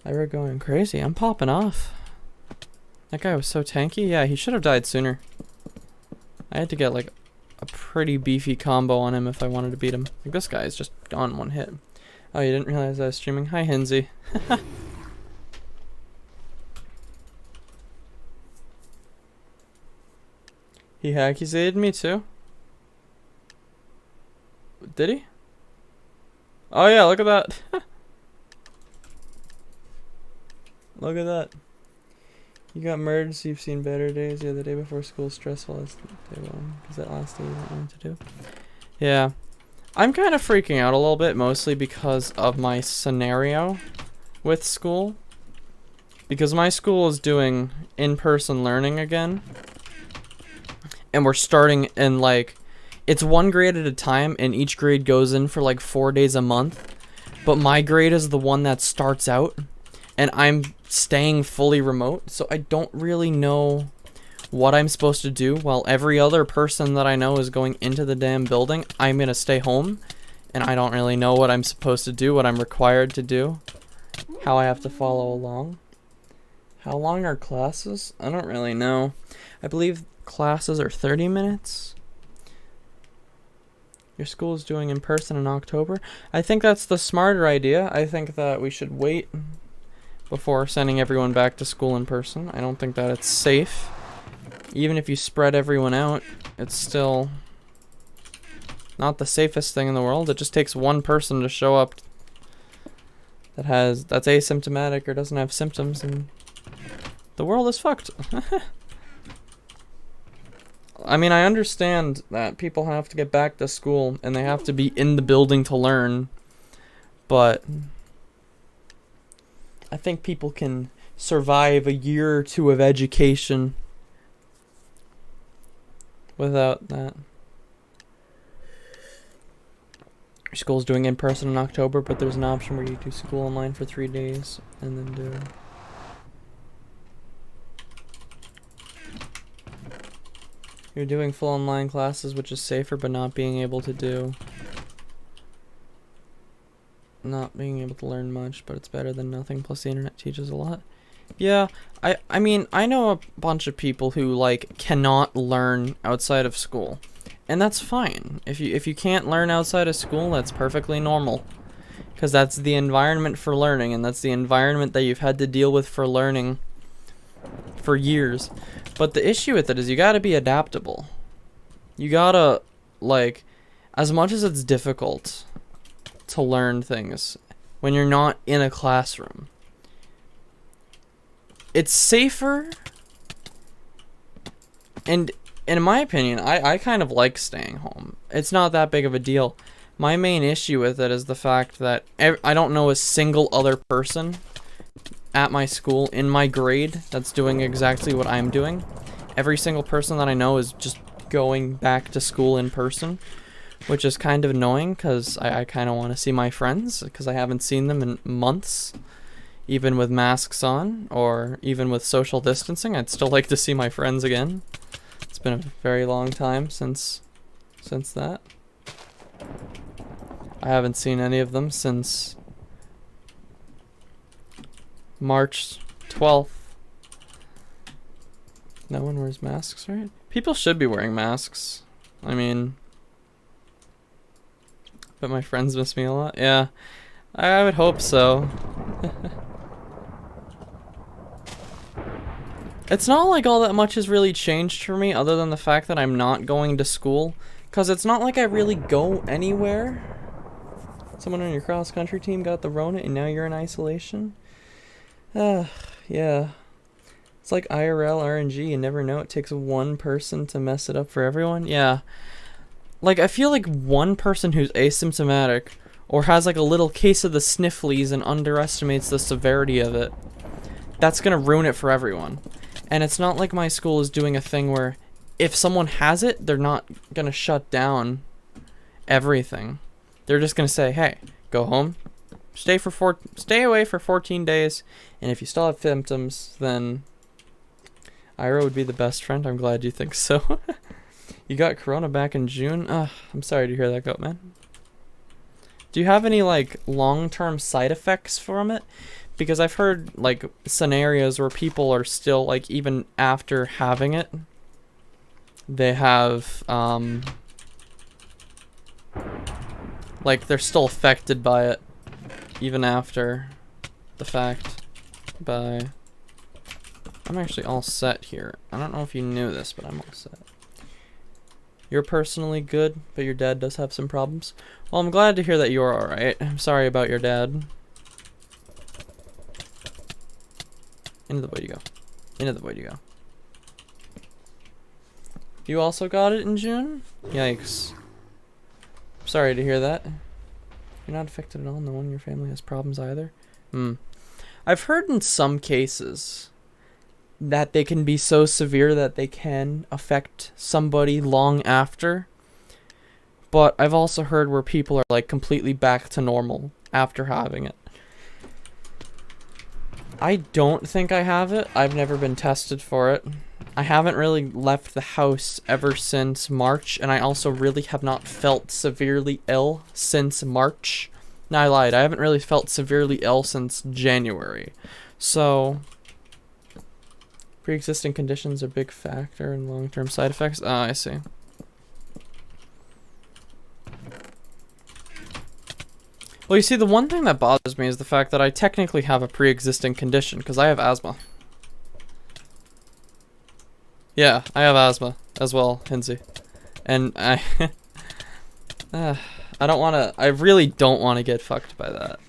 They were going crazy. I'm popping off. That guy was so tanky. Yeah, he should have died sooner. I had to get like a pretty beefy combo on him if I wanted to beat him. Like, this guy is just gone one hit. Oh, you didn't realize I was streaming? Hi, Hinsey. He accusated me too? Did he? Oh yeah, look at that. Look at that. You got murdered, so you've seen better days. Yeah, the day before school stressful as day one. Because that last day you didn't know what to do. Yeah. I'm kind of freaking out a little bit, mostly because of my scenario with school. Because my school is doing in-person learning again. And we're starting in like, it's one grade at a time, and each grade goes in for like 4 days a month. But my grade is the one that starts out, and I'm staying fully remote, so I don't really know what I'm supposed to do. While every other person that I know is going into the damn building, I'm gonna stay home, and I don't really know what I'm supposed to do, what I'm required to do, how I have to follow along. How long are classes? I don't really know. I believe classes are 30 minutes. Your school is doing in person in October. I think that's the smarter idea. I think that we should wait before sending everyone back to school in person. I don't think that it's safe. Even if you spread everyone out, it's still not the safest thing in the world. It just takes one person to show up that's asymptomatic or doesn't have symptoms, and the world is fucked. I mean, I understand that people have to get back to school and they have to be in the building to learn, but I think people can survive a year or two of education without that. Your school's doing in person in October, but there's an option where you do school online for 3 days and then do... You're doing full online classes, which is safer, but not being able to learn much, but it's better than nothing, plus the internet teaches a lot. Yeah, I mean, I know a bunch of people who, like, cannot learn outside of school, and that's fine. If you can't learn outside of school, that's perfectly normal, because that's the environment for learning, and that's the environment that you've had to deal with for learning for years. But the issue with it is you gotta be adaptable. You gotta, like, as much as it's difficult to learn things when you're not in a classroom, it's safer, and in my opinion, I kind of like staying home. It's not that big of a deal. My main issue with it is the fact that I don't know a single other person at my school in my grade that's doing exactly what I'm doing. Every single person that I know is just going back to school in person, which is kind of annoying because I kind of want to see my friends because I haven't seen them in months. Even with masks on or even with social distancing, I'd still like to see my friends again. It's been a very long time since that. I haven't seen any of them since March 12th. No one wears masks, right? People should be wearing masks. I mean, but my friends miss me a lot. Yeah, I would hope so. It's not like all that much has really changed for me other than the fact that I'm not going to school. Because it's not like I really go anywhere. Someone on your cross-country team got the Rona and now you're in isolation? Yeah. It's like IRL RNG, you never know, it takes one person to mess it up for everyone. Yeah. Like, I feel like one person who's asymptomatic or has like a little case of the snifflies and underestimates the severity of it, that's gonna ruin it for everyone. And it's not like my school is doing a thing where if someone has it, they're not gonna shut down everything. They're just gonna say, hey, go home, stay away for 14 days, and if you still have symptoms, then Ira would be the best friend. I'm glad you think so. You got corona back in June? I'm sorry to hear that, Goat Man. Do you have any like long-term side effects from it? Because I've heard like scenarios where people are still like even after having it, they have like they're still affected by it even after the fact. I'm actually all set here. I don't know if you knew this, but I'm all set. You're personally good, but your dad does have some problems. Well, I'm glad to hear that you're alright. I'm sorry about your dad. Into the void you go. Into the void you go. You also got it in June? Yikes. Sorry to hear that. You're not affected at all? No one in your family has problems either? I've heard in some cases that they can be so severe that they can affect somebody long after. But I've also heard where people are like completely back to normal after having it. I don't think I have it. I've never been tested for it. I haven't really left the house ever since March, and I also really have not felt severely ill since March. No, I lied. I haven't really felt severely ill since January. So, pre-existing conditions are a big factor in long-term side effects. Ah, I see. Well, you see, the one thing that bothers me is the fact that I technically have a pre-existing condition, because I have asthma. Yeah, I have asthma as well, Hinsey. And I I really don't want to get fucked by that.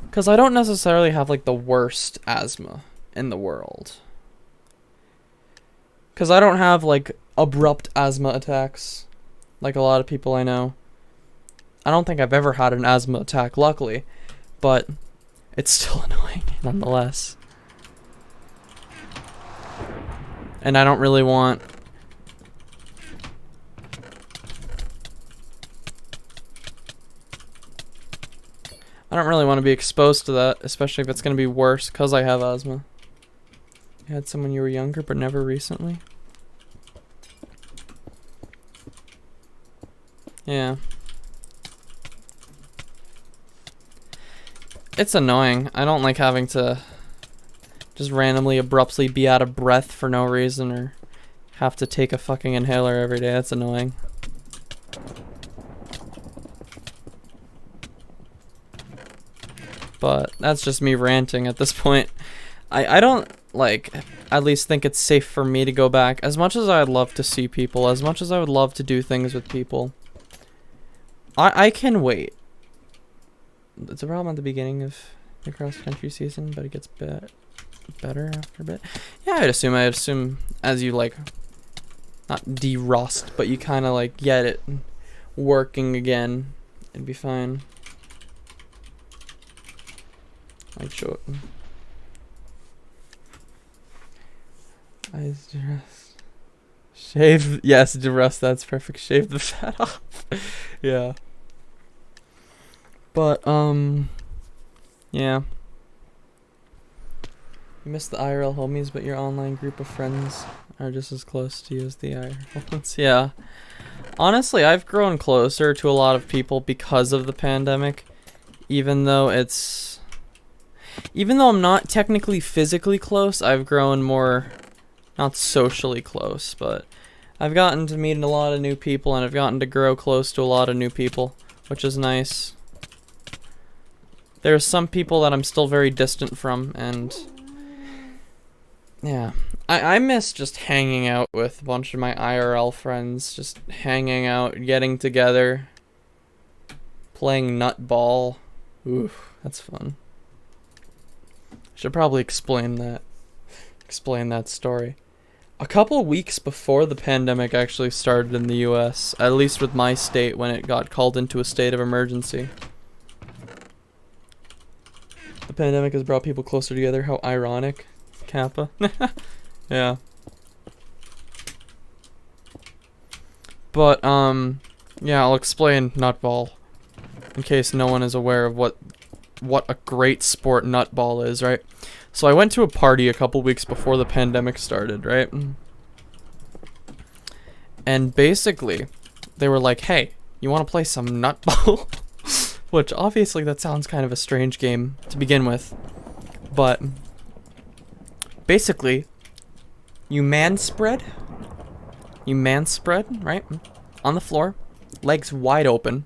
Because I don't necessarily have, like, the worst asthma in the world. Because I don't have, like, abrupt asthma attacks, like a lot of people I know. I don't think I've ever had an asthma attack, luckily, but it's still annoying, nonetheless. And I don't really want... I don't really want to be exposed to that, especially if it's going to be worse because I have asthma. You had someone you were younger, but never recently? Yeah. It's annoying. I don't like having to just randomly, abruptly be out of breath for no reason or have to take a fucking inhaler every day. That's annoying. But that's just me ranting at this point. I don't, like, at least think it's safe for me to go back. As much as I'd love to see people, as much as I would love to do things with people, I can wait. It's a problem at the beginning of the cross-country season, but it gets better after a bit. Yeah, I'd assume as you, like, not de-rust, but you kind of, like, get it working again, it'd be fine. I'd show it. Eyes dress. Shave. Yes, DeRust. That's perfect. Shave the fat off. Yeah. But yeah. You miss the IRL homies, but your online group of friends are just as close to you as the IRL ones. Yeah. Honestly, I've grown closer to a lot of people because of the pandemic, even though I'm not technically physically close, I've grown more, not socially close, but I've gotten to meet a lot of new people, and I've gotten to grow close to a lot of new people, which is nice. There's some people that I'm still very distant from, and yeah. I miss just hanging out with a bunch of my IRL friends, just hanging out, getting together, playing nutball. Oof, that's fun. Should probably explain that story. A couple weeks before the pandemic actually started in the US, at least with my state when it got called into a state of emergency. The pandemic has brought people closer together. How ironic. Kappa. Yeah. But, yeah, I'll explain nutball in case no one is aware of what a great sport nutball is, right? So I went to a party a couple weeks before the pandemic started, right? And basically, they were like, hey, you want to play some nutball? Which, obviously, that sounds kind of a strange game to begin with. But, basically, you man spread, right? On the floor, legs wide open,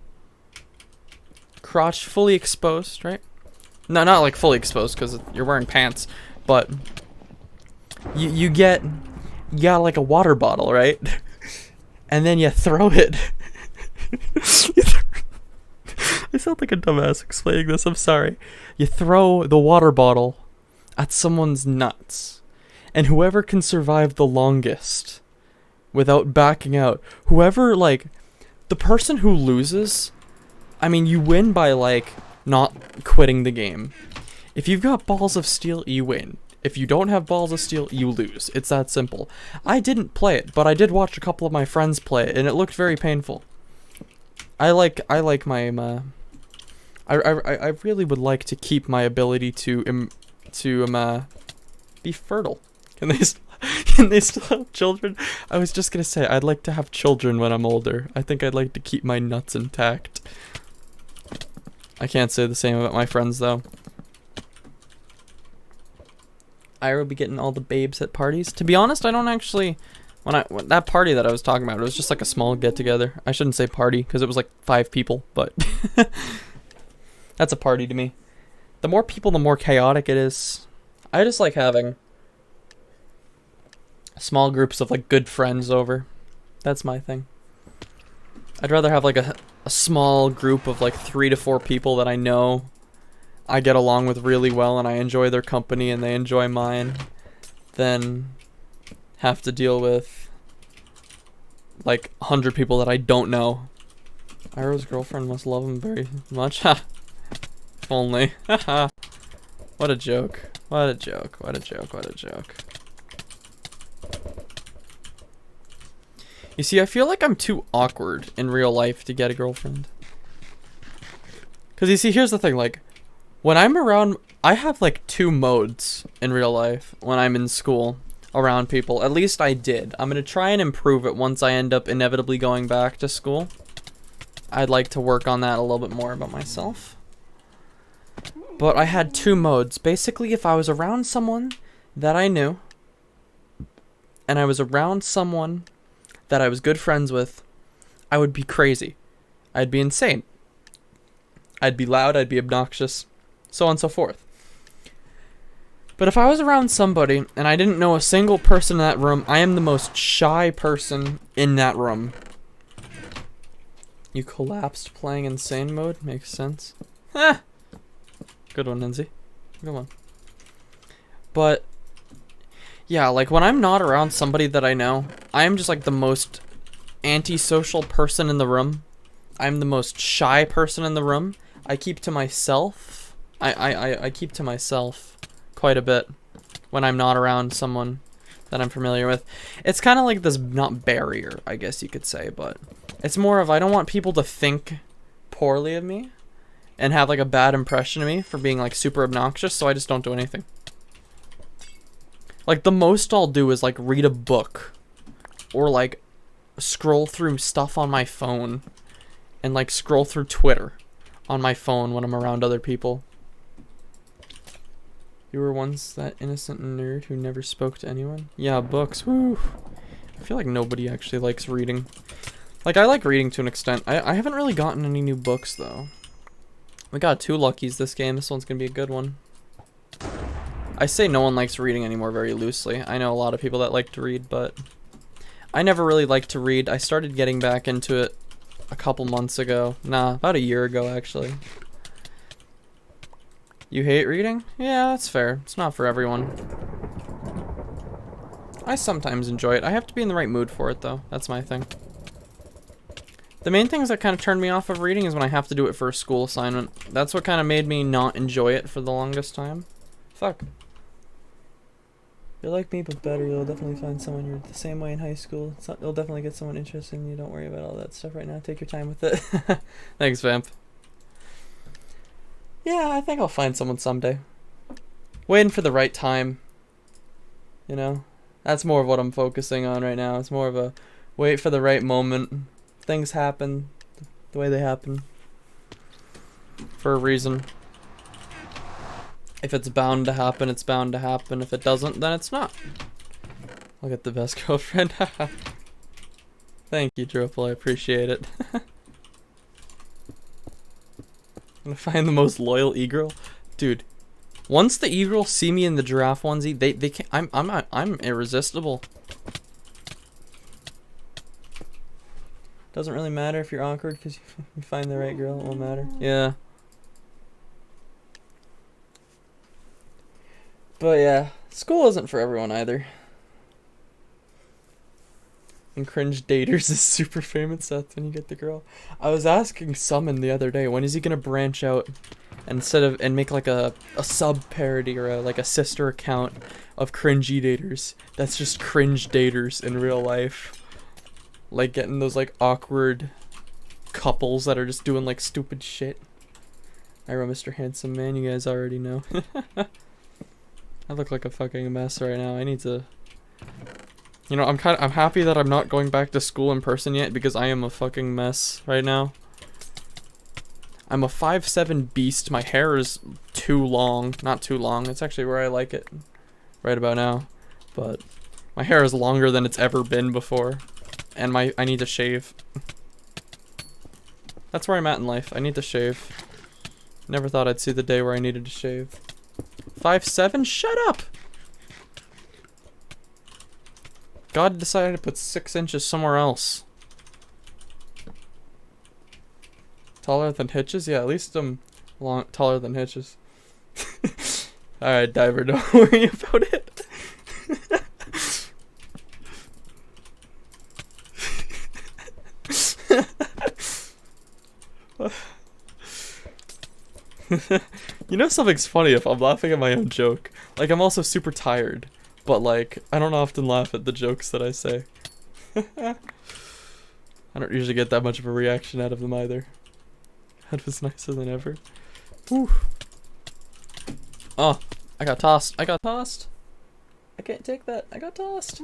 crotch fully exposed, right? No, not like fully exposed because you're wearing pants, but you got like a water bottle, right? And then you throw it. I sound like a dumbass explaining this, I'm sorry. You throw the water bottle at someone's nuts, and whoever can survive the longest without backing out, the person who loses, I mean, you win by, like, not quitting the game. If you've got balls of steel, you win. If you don't have balls of steel, you lose. It's that simple. I didn't play it, but I did watch a couple of my friends play it, and it looked very painful. I really would like to keep my ability to be fertile. Can they still have children? I was just gonna say, I'd like to have children when I'm older. I think I'd like to keep my nuts intact. I can't say the same about my friends, though. Ira be getting all the babes at parties. To be honest, I don't actually... When that party that I was talking about, it was just like a small get-together. I shouldn't say party, because it was like 5 people, but... That's a party to me. The more people, the more chaotic it is. I just like having small groups of, like, good friends over. That's my thing. I'd rather have, like, a small group of, like, 3 to 4 people that I know I get along with really well and I enjoy their company and they enjoy mine than have to deal with, like, 100 people that I don't know. Iro's girlfriend must love him very much. Ha! If only. Haha. What a joke. What a joke. What a joke. What a joke. You see, I feel like I'm too awkward in real life to get a girlfriend. Because you see, here's the thing, like, when I'm around, I have like 2 modes in real life when I'm in school around people. At least I did. I'm going to try and improve it once I end up inevitably going back to school. I'd like to work on that a little bit more about myself. But I had 2 modes. Basically, if I was around someone that I knew, and I was around someone that I was good friends with, I would be crazy. I'd be insane. I'd be loud, I'd be obnoxious, so on and so forth. But if I was around somebody and I didn't know a single person in that room, I am the most shy person in that room. You collapsed playing insane mode? Makes sense. Ah! Good one, Lindsay. Good one. But yeah, like, when I'm not around somebody that I know, I am just, like, the most antisocial person in the room. I'm the most shy person in the room. I keep to myself. I keep to myself quite a bit when I'm not around someone that I'm familiar with. It's kind of like this, not barrier, I guess you could say, but it's more of I don't want people to think poorly of me and have like a bad impression of me for being like super obnoxious, so I just don't do anything. Like the most I'll do is like read a book or like scroll through stuff on my phone and like scroll through Twitter on my phone when I'm around other people. You were once that innocent nerd who never spoke to anyone? Yeah, books. Woo. I feel like nobody actually likes reading. Like, I like reading to an extent. I haven't really gotten any new books, though. We got 2 luckies this game. This one's gonna be a good one. I say no one likes reading anymore very loosely. I know a lot of people that like to read, but I never really liked to read. I started getting back into it a couple months ago. Nah, about a year ago, actually. You hate reading? Yeah, that's fair. It's not for everyone. I sometimes enjoy it. I have to be in the right mood for it, though. That's my thing. The main things that kind of turn me off of reading is when I have to do it for a school assignment. That's what kind of made me not enjoy it for the longest time. Fuck. You're like me, but better. You'll definitely find someone you're the same way in high school. You'll definitely get someone interested in you. Don't worry about all that stuff right now. Take your time with it. Thanks, Vamp. Yeah, I think I'll find someone someday. Waiting for the right time. You know? That's more of what I'm focusing on right now. It's more of a wait for the right moment. Things happen the way they happen. For a reason. If it's bound to happen, it's bound to happen. If it doesn't, then it's not. I'll get the best girlfriend. Thank you, Dropple. I appreciate it. I'm gonna find the most loyal e-girl. Dude, once the e-girls see me in the giraffe onesie, they can't, I'm irresistible. Doesn't really matter if you're awkward because you find the right girl, it won't matter. Yeah. But yeah, school isn't for everyone either. And cringe daters is super famous. That's when you get the girl. I was asking Summon the other day, when is he gonna branch out and make like a sub parody or like a sister account of cringy daters that's just cringe daters in real life, like getting those like awkward couples that are just doing like stupid shit. Iro, Mr. Handsome Man, you guys already know. I look like a fucking mess right now. I need to. You know, I'm happy that I'm not going back to school in person yet because I am a fucking mess right now. I'm a 5'7" beast. My hair is too long. Not too long. It's actually where I like it right about now. But my hair is longer than it's ever been before. And I need to shave. That's where I'm at in life. I need to shave. Never thought I'd see the day where I needed to shave. 5'7"? Shut up! God decided to put 6 inches somewhere else. Taller than Hitches? Yeah, at least I'm taller than Hitches. Alright, Diver, don't worry about it. You know something's funny if I'm laughing at my own joke. Like, I'm also super tired. But, like, I don't often laugh at the jokes that I say. I don't usually get that much of a reaction out of them either. That was nicer than ever. Whew. Oh, I got tossed. I got tossed. I can't take that. I got tossed.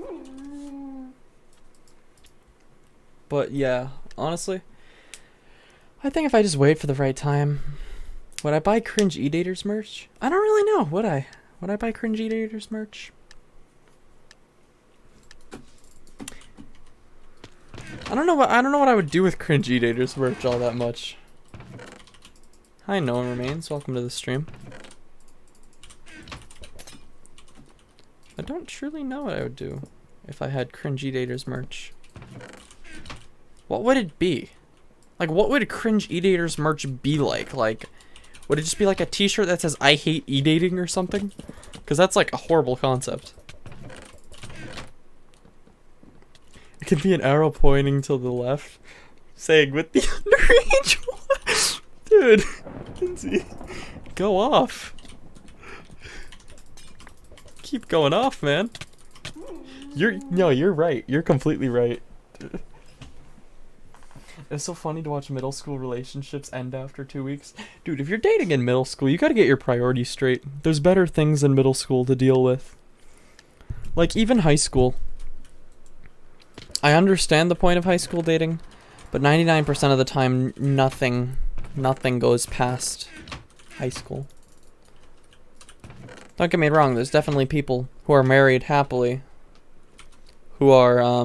But, yeah, honestly, I think if I just wait for the right time... Would I buy Cringe E-Daters merch? I don't really know. Would I? Would I buy Cringe E-Daters merch? I don't know what I would do with Cringe E-Daters merch all that much. Hi, No One Remains. Welcome to the stream. I don't truly know what I would do if I had Cringe E-Daters merch. What would it be? Like, what would Cringe E-Daters merch be like? Like, would it just be like a t-shirt that says I hate e-dating or something? Because that's like a horrible concept. It could be an arrow pointing to the left. saying with the underage one. Dude, Lindsay, go off. Keep going off, man. You're right. You're completely right. It's so funny to watch middle school relationships end after 2 weeks. Dude, if you're dating in middle school, you gotta get your priorities straight. There's better things in middle school to deal with. Like, even high school. I understand the point of high school dating, but 99% of the time, nothing goes past high school. Don't get me wrong, there's definitely people who are married happily, who are,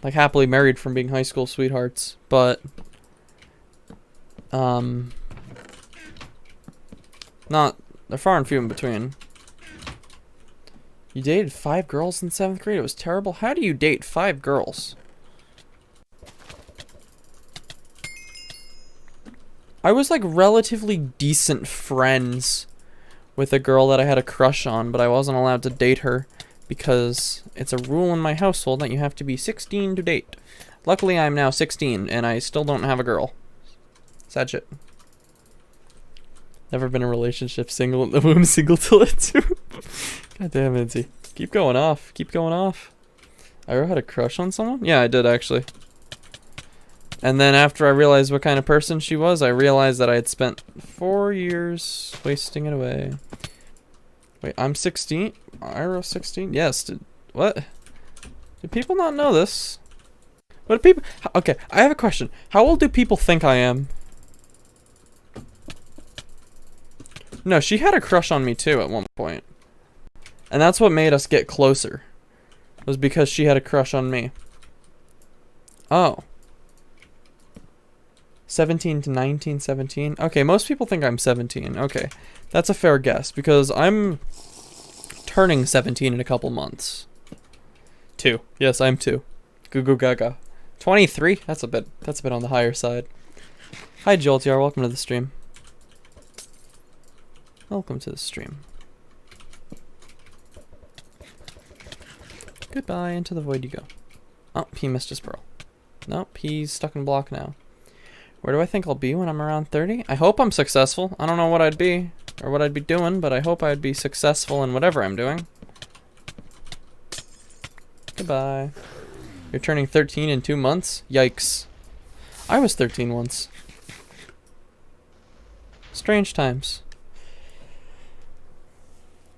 like, happily married from being high school sweethearts, but, they're far and few in between. You dated 5 girls in 7th grade? It was terrible? How do you date 5 girls? I was, like, relatively decent friends with a girl that I had a crush on, but I wasn't allowed to date her because it's a rule in my household that you have to be 16 to date. Luckily, I'm now 16, and I still don't have a girl. Sad shit. Never been in a relationship, single in the womb, single till it's too. God damn it, Nancy. Keep going off. Keep going off. I ever had a crush on someone? Yeah, I did, actually. And then after I realized what kind of person she was, I realized that I had spent 4 years wasting it away. Wait, I'm 16? Iro 16? Yes. What? Do people not know this? What do people... Okay, I have a question. How old do people think I am? No, she had a crush on me too at one point. And that's what made us get closer. Was because she had a crush on me. Oh. 17 to 19, 17. Okay, most people think I'm 17. Okay, that's a fair guess because I'm turning 17 in a couple months. 2. Yes, I'm 2. Goo goo gaga. 23. That's a bit on the higher side. Hi Joltiar, welcome to the stream. Welcome to the stream. Goodbye, into the void you go. Oh, he missed his pearl. Nope, he's stuck in block now. Where do I think I'll be when I'm around 30? I hope I'm successful. I don't know what I'd be, or what I'd be doing, but I hope I'd be successful in whatever I'm doing. Goodbye. You're turning 13 in 2 months? Yikes. I was 13 once. Strange times.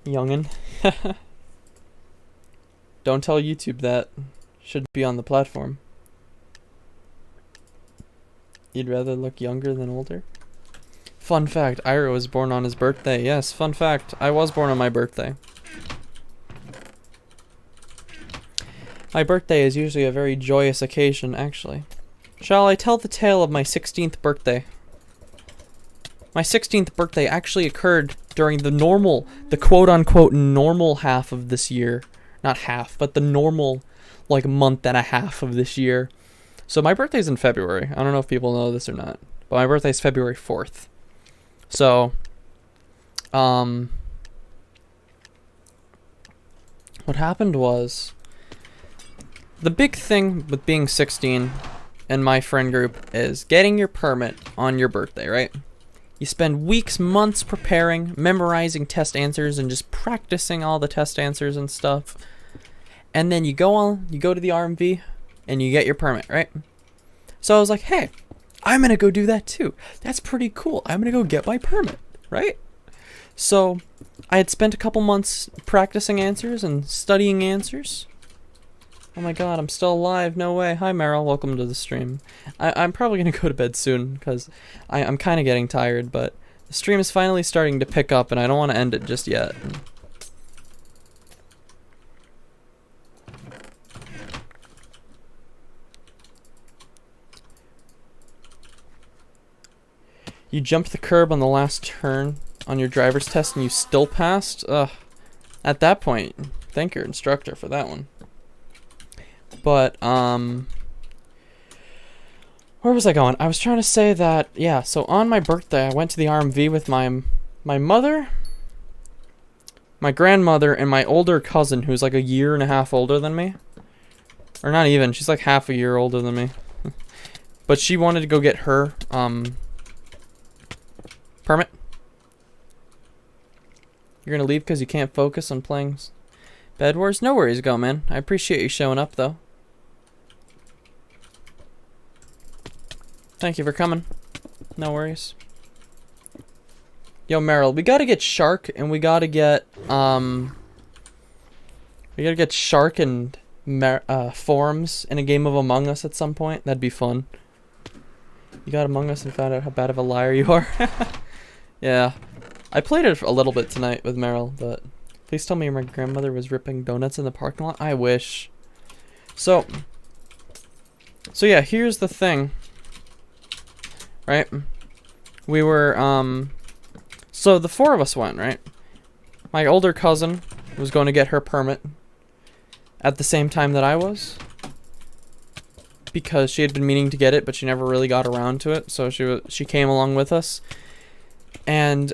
Youngin'. Don't tell YouTube that. Should be on the platform. You'd rather look younger than older? Fun fact, Iro was born on his birthday. Yes, fun fact, I was born on my birthday. My birthday is usually a very joyous occasion, actually. Shall I tell the tale of my 16th birthday? My 16th birthday actually occurred during the quote-unquote normal half of this year. Not half, but the normal, like, month and a half of this year. So my birthday's in February. I don't know if people know this or not, but my birthday's February 4th. So, what happened was, the big thing with being 16 in my friend group is getting your permit on your birthday, right? You spend weeks, months preparing, memorizing test answers, and just practicing all the test answers and stuff. And then you go to the RMV, and you get your permit, right? So I was like, hey, I'm gonna go do that too. That's pretty cool. I'm gonna go get my permit, right? So I had spent a couple months practicing answers and studying answers. Oh my god, I'm still alive. No way. Hi, Meryl. Welcome to the stream. I'm probably gonna go to bed soon because I'm kind of getting tired, but the stream is finally starting to pick up and I don't want to end it just yet. You jumped the curb on the last turn on your driver's test and you still passed? Ugh. At that point, thank your instructor for that one. But, where was I going? I was trying to say that, yeah, so on my birthday, I went to the RMV with my mother, my grandmother, and my older cousin, who's like a year and a half older than me. Or not even, she's like half a year older than me. But she wanted to go get her, permit. You're gonna leave because you can't focus on playing Bed Wars? No worries, go, man. I appreciate you showing up, though. Thank you for coming. No worries. Yo, Meryl, we gotta get Shark, and we gotta get, Shark and Forms in a game of Among Us at some point. That'd be fun. You got Among Us and found out how bad of a liar you are. Yeah. I played it a little bit tonight with Meryl, but please tell me my grandmother was ripping donuts in the parking lot. I wish. So yeah, here's the thing. Right? We were, so the four of us went, right? My older cousin was going to get her permit at the same time that I was, because she had been meaning to get it, but she never really got around to it, so she came along with us. And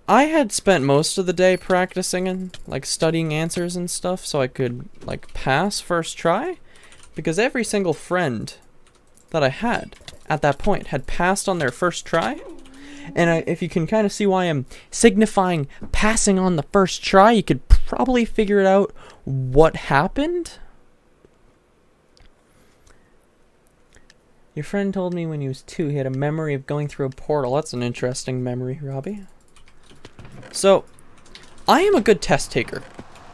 I had spent most of the day practicing and, like, studying answers and stuff so I could, like, pass first try, because every single friend that I had at that point had passed on their first try. And if you can kind of see why I'm signifying passing on the first try, you could probably figure it out what happened. Your friend told me when he was 2 he had a memory of going through a portal. That's an interesting memory, Robbie. So, I am a good test taker.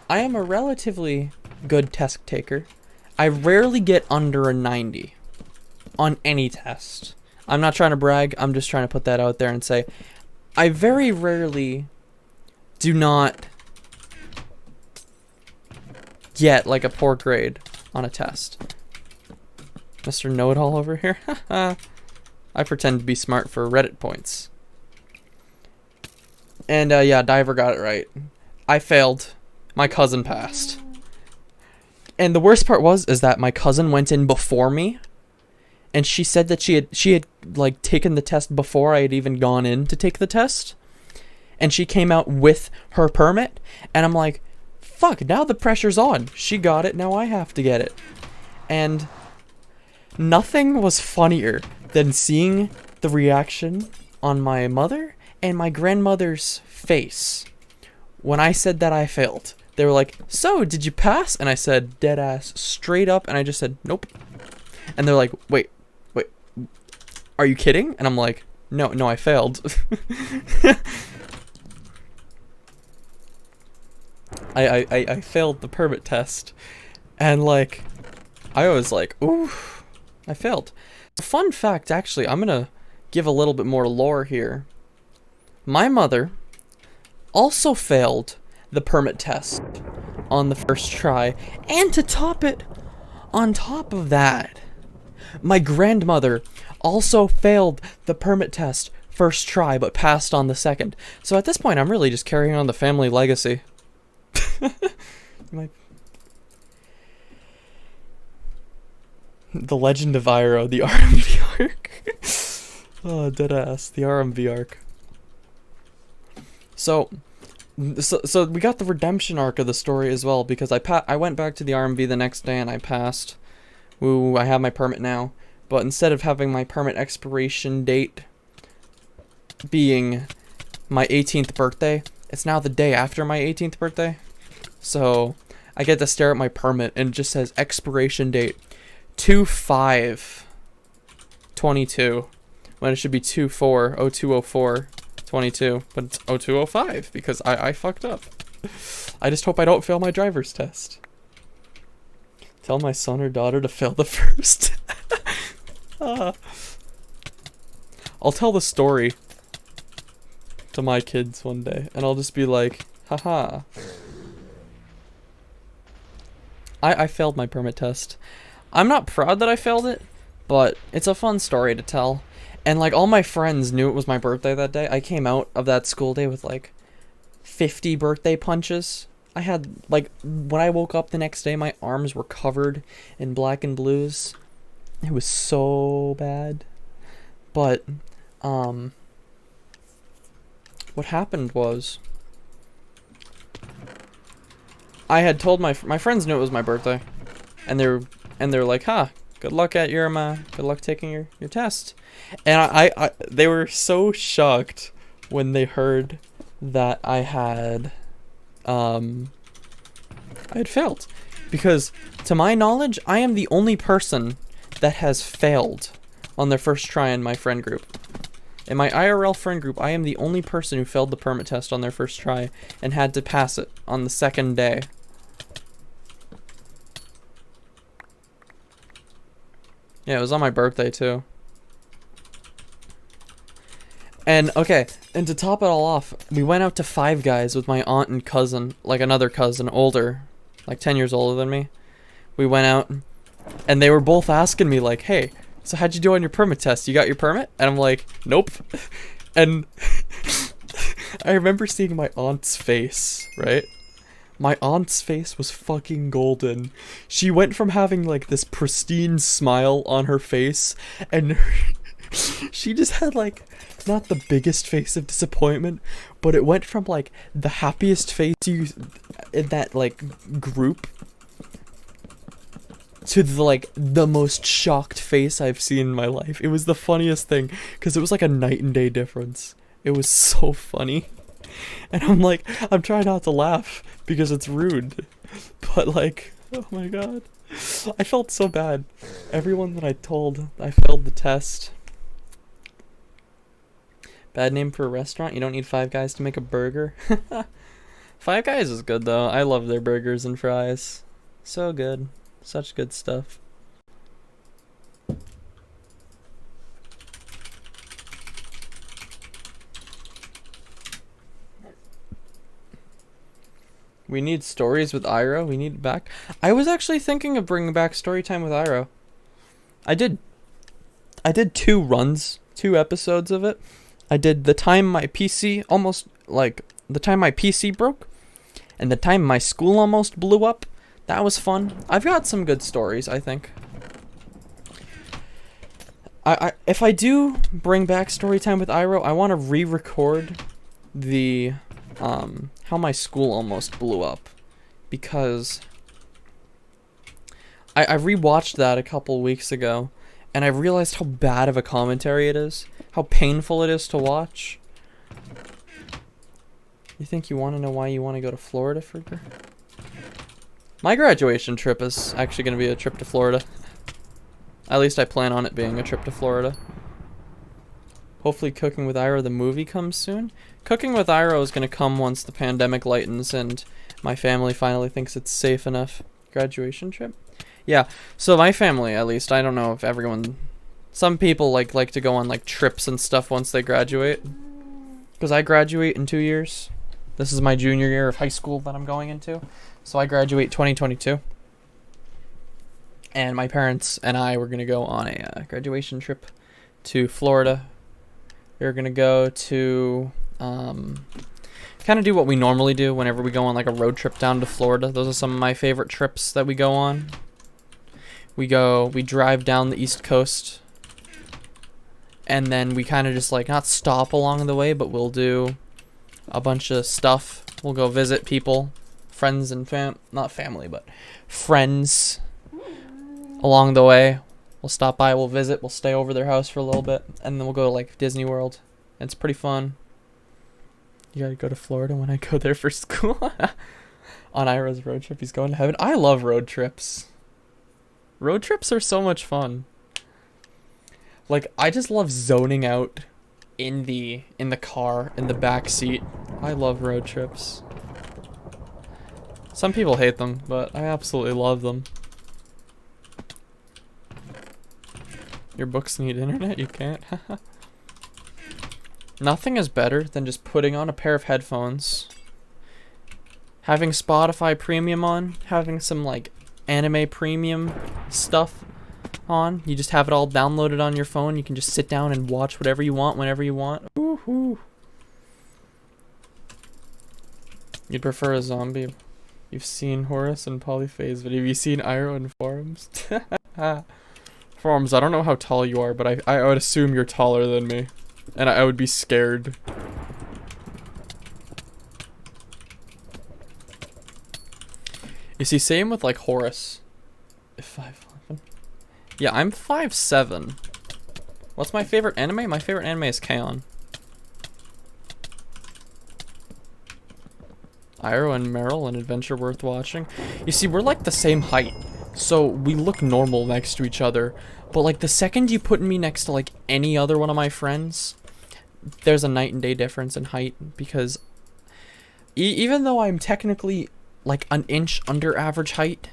I am a relatively good test taker. I rarely get under a 90 on any test. I'm not trying to brag, I'm just trying to put that out there and say, I very rarely do not get, like, a poor grade on a test. Mr. Know-It-All over here? I pretend to be smart for Reddit points. And, yeah, Diver got it right. I failed. My cousin passed. And the worst part is that my cousin went in before me. And she said that she had like taken the test before I had even gone in to take the test. And she came out with her permit. And I'm like, fuck, now the pressure's on. She got it, now I have to get it. And nothing was funnier than seeing the reaction on my mother and my grandmother's face when I said that I failed. They were like, so, did you pass? And I said, dead ass, straight up. And I just said, nope. And they're like, wait. Are you kidding? And I'm like, no, I failed. I failed the permit test. And, like, I was like, ooh, I failed. Fun fact, actually, I'm gonna give a little bit more lore here. My mother also failed the permit test on the first try. And to top it, on top of that, my grandmother also failed the permit test first try, but passed on the second. So at this point, I'm really just carrying on the family legacy. The Legend of Iro, the RMV arc. Oh, deadass, the RMV arc. So we got the redemption arc of the story as well, because I went back to the RMV the next day and I passed. Woo, I have my permit now. But instead of having my permit expiration date being my 18th birthday, it's now the day after my 18th birthday. So I get to stare at my permit and it just says expiration date 2/5/22, when it should be 2/4/02/04/22, but it's 02/05 because I fucked up. I just hope I don't fail my driver's test. Tell my son or daughter to fail the first. I'll tell the story to my kids one day, and I'll just be like, haha. I failed my permit test. I'm not proud that I failed it, but it's a fun story to tell. And, like, all my friends knew it was my birthday that day. I came out of that school day with, like, 50 birthday punches. I had, like, when I woke up the next day, my arms were covered in black and blues. It was so bad. But, what happened was, I had told my friends knew it was my birthday, and they're like, huh, Good luck at your good luck taking your test. And I they were so shocked when they heard that I had failed, because to my knowledge I am the only person that has failed on their first try in my friend group. In my IRL friend group, I am the only person who failed the permit test on their first try and had to pass it on the second day. Yeah, it was on my birthday too. And okay, and to top it all off, we went out to Five Guys with my aunt and cousin, like another cousin, older, like 10 years older than me. We went out, and they were both asking me like, hey, so how'd you do on your permit test? You got your permit? And I'm like, nope. And I remember seeing my aunt's face, right? My aunt's face was fucking golden. She went from having like this pristine smile on her face, and she just had like not the biggest face of disappointment, but it went from like the happiest face in that like group to the most shocked face I've seen in my life. It was the funniest thing because it was like a night and day difference. It was so funny. And I'm like, I'm trying not to laugh because it's rude. But like, oh my god. I felt so bad. Everyone that I told I failed the test. Bad name for a restaurant? You don't need Five Guys to make a burger? Five Guys is good though. I love their burgers and fries. So good. Such good stuff. We need stories with Iro. We need it back. I was actually thinking of bringing back story time with Iro. I did 2 runs, 2 episodes of it. I did the time my PC the time my PC broke, and the time my school almost blew up. That was fun. I've got some good stories, I think. If I do bring back story time with Iro, I want to re-record the how my school almost blew up, because I rewatched that a couple weeks ago, and I realized how bad of a commentary it is, how painful it is to watch. You think you want to know why you want to go to Florida, Frigger? My graduation trip is actually going to be a trip to Florida. At least I plan on it being a trip to Florida. Hopefully Cooking with Iro the movie comes soon. Cooking with Iro is going to come once the pandemic lightens and my family finally thinks it's safe enough. Graduation trip? Yeah, so my family, at least, I don't know if everyone... Some people like to go on like trips and stuff once they graduate. Because I graduate in 2 years. This is my junior year of high school that I'm going into. So I graduate 2022. And my parents and I were going to go on a graduation trip to Florida. We were going to go to kind of do what we normally do whenever we go on like a road trip down to Florida. Those are some of my favorite trips that we go on. We drive down the East Coast. And then we kind of just like not stop along the way, but we'll do a bunch of stuff. We'll go visit people, friends and not family, but friends along the way. We'll stop by, we'll visit, we'll stay over their house for a little bit, and then we'll go to like Disney World. It's pretty fun. You gotta go to Florida when I go there for school. On Iro's road trip, he's going to heaven. I love road trips. Road trips are so much fun. Like, I just love zoning out in the car, in the back seat. I love road trips. Some people hate them, but I absolutely love them. Your books need internet? You can't? Nothing is better than just putting on a pair of headphones, having Spotify Premium on, having some, like, anime premium stuff on. You just have it all downloaded on your phone. You can just sit down and watch whatever you want whenever you want. Woohoo! You'd prefer a zombie. You've seen Horus and Polyphase, but have you seen Iro in Forums? Forums, I don't know how tall you are, but I would assume you're taller than me. And I would be scared. You see, same with like Horus. If 5'11". Yeah, I'm 5'7". What's my favorite anime? My favorite anime is K-On! Iro and Meryl, an adventure worth watching. You see, we're like the same height, so we look normal next to each other. But like the second you put me next to like any other one of my friends, there's a night and day difference in height. Because even though I'm technically like an inch under average height,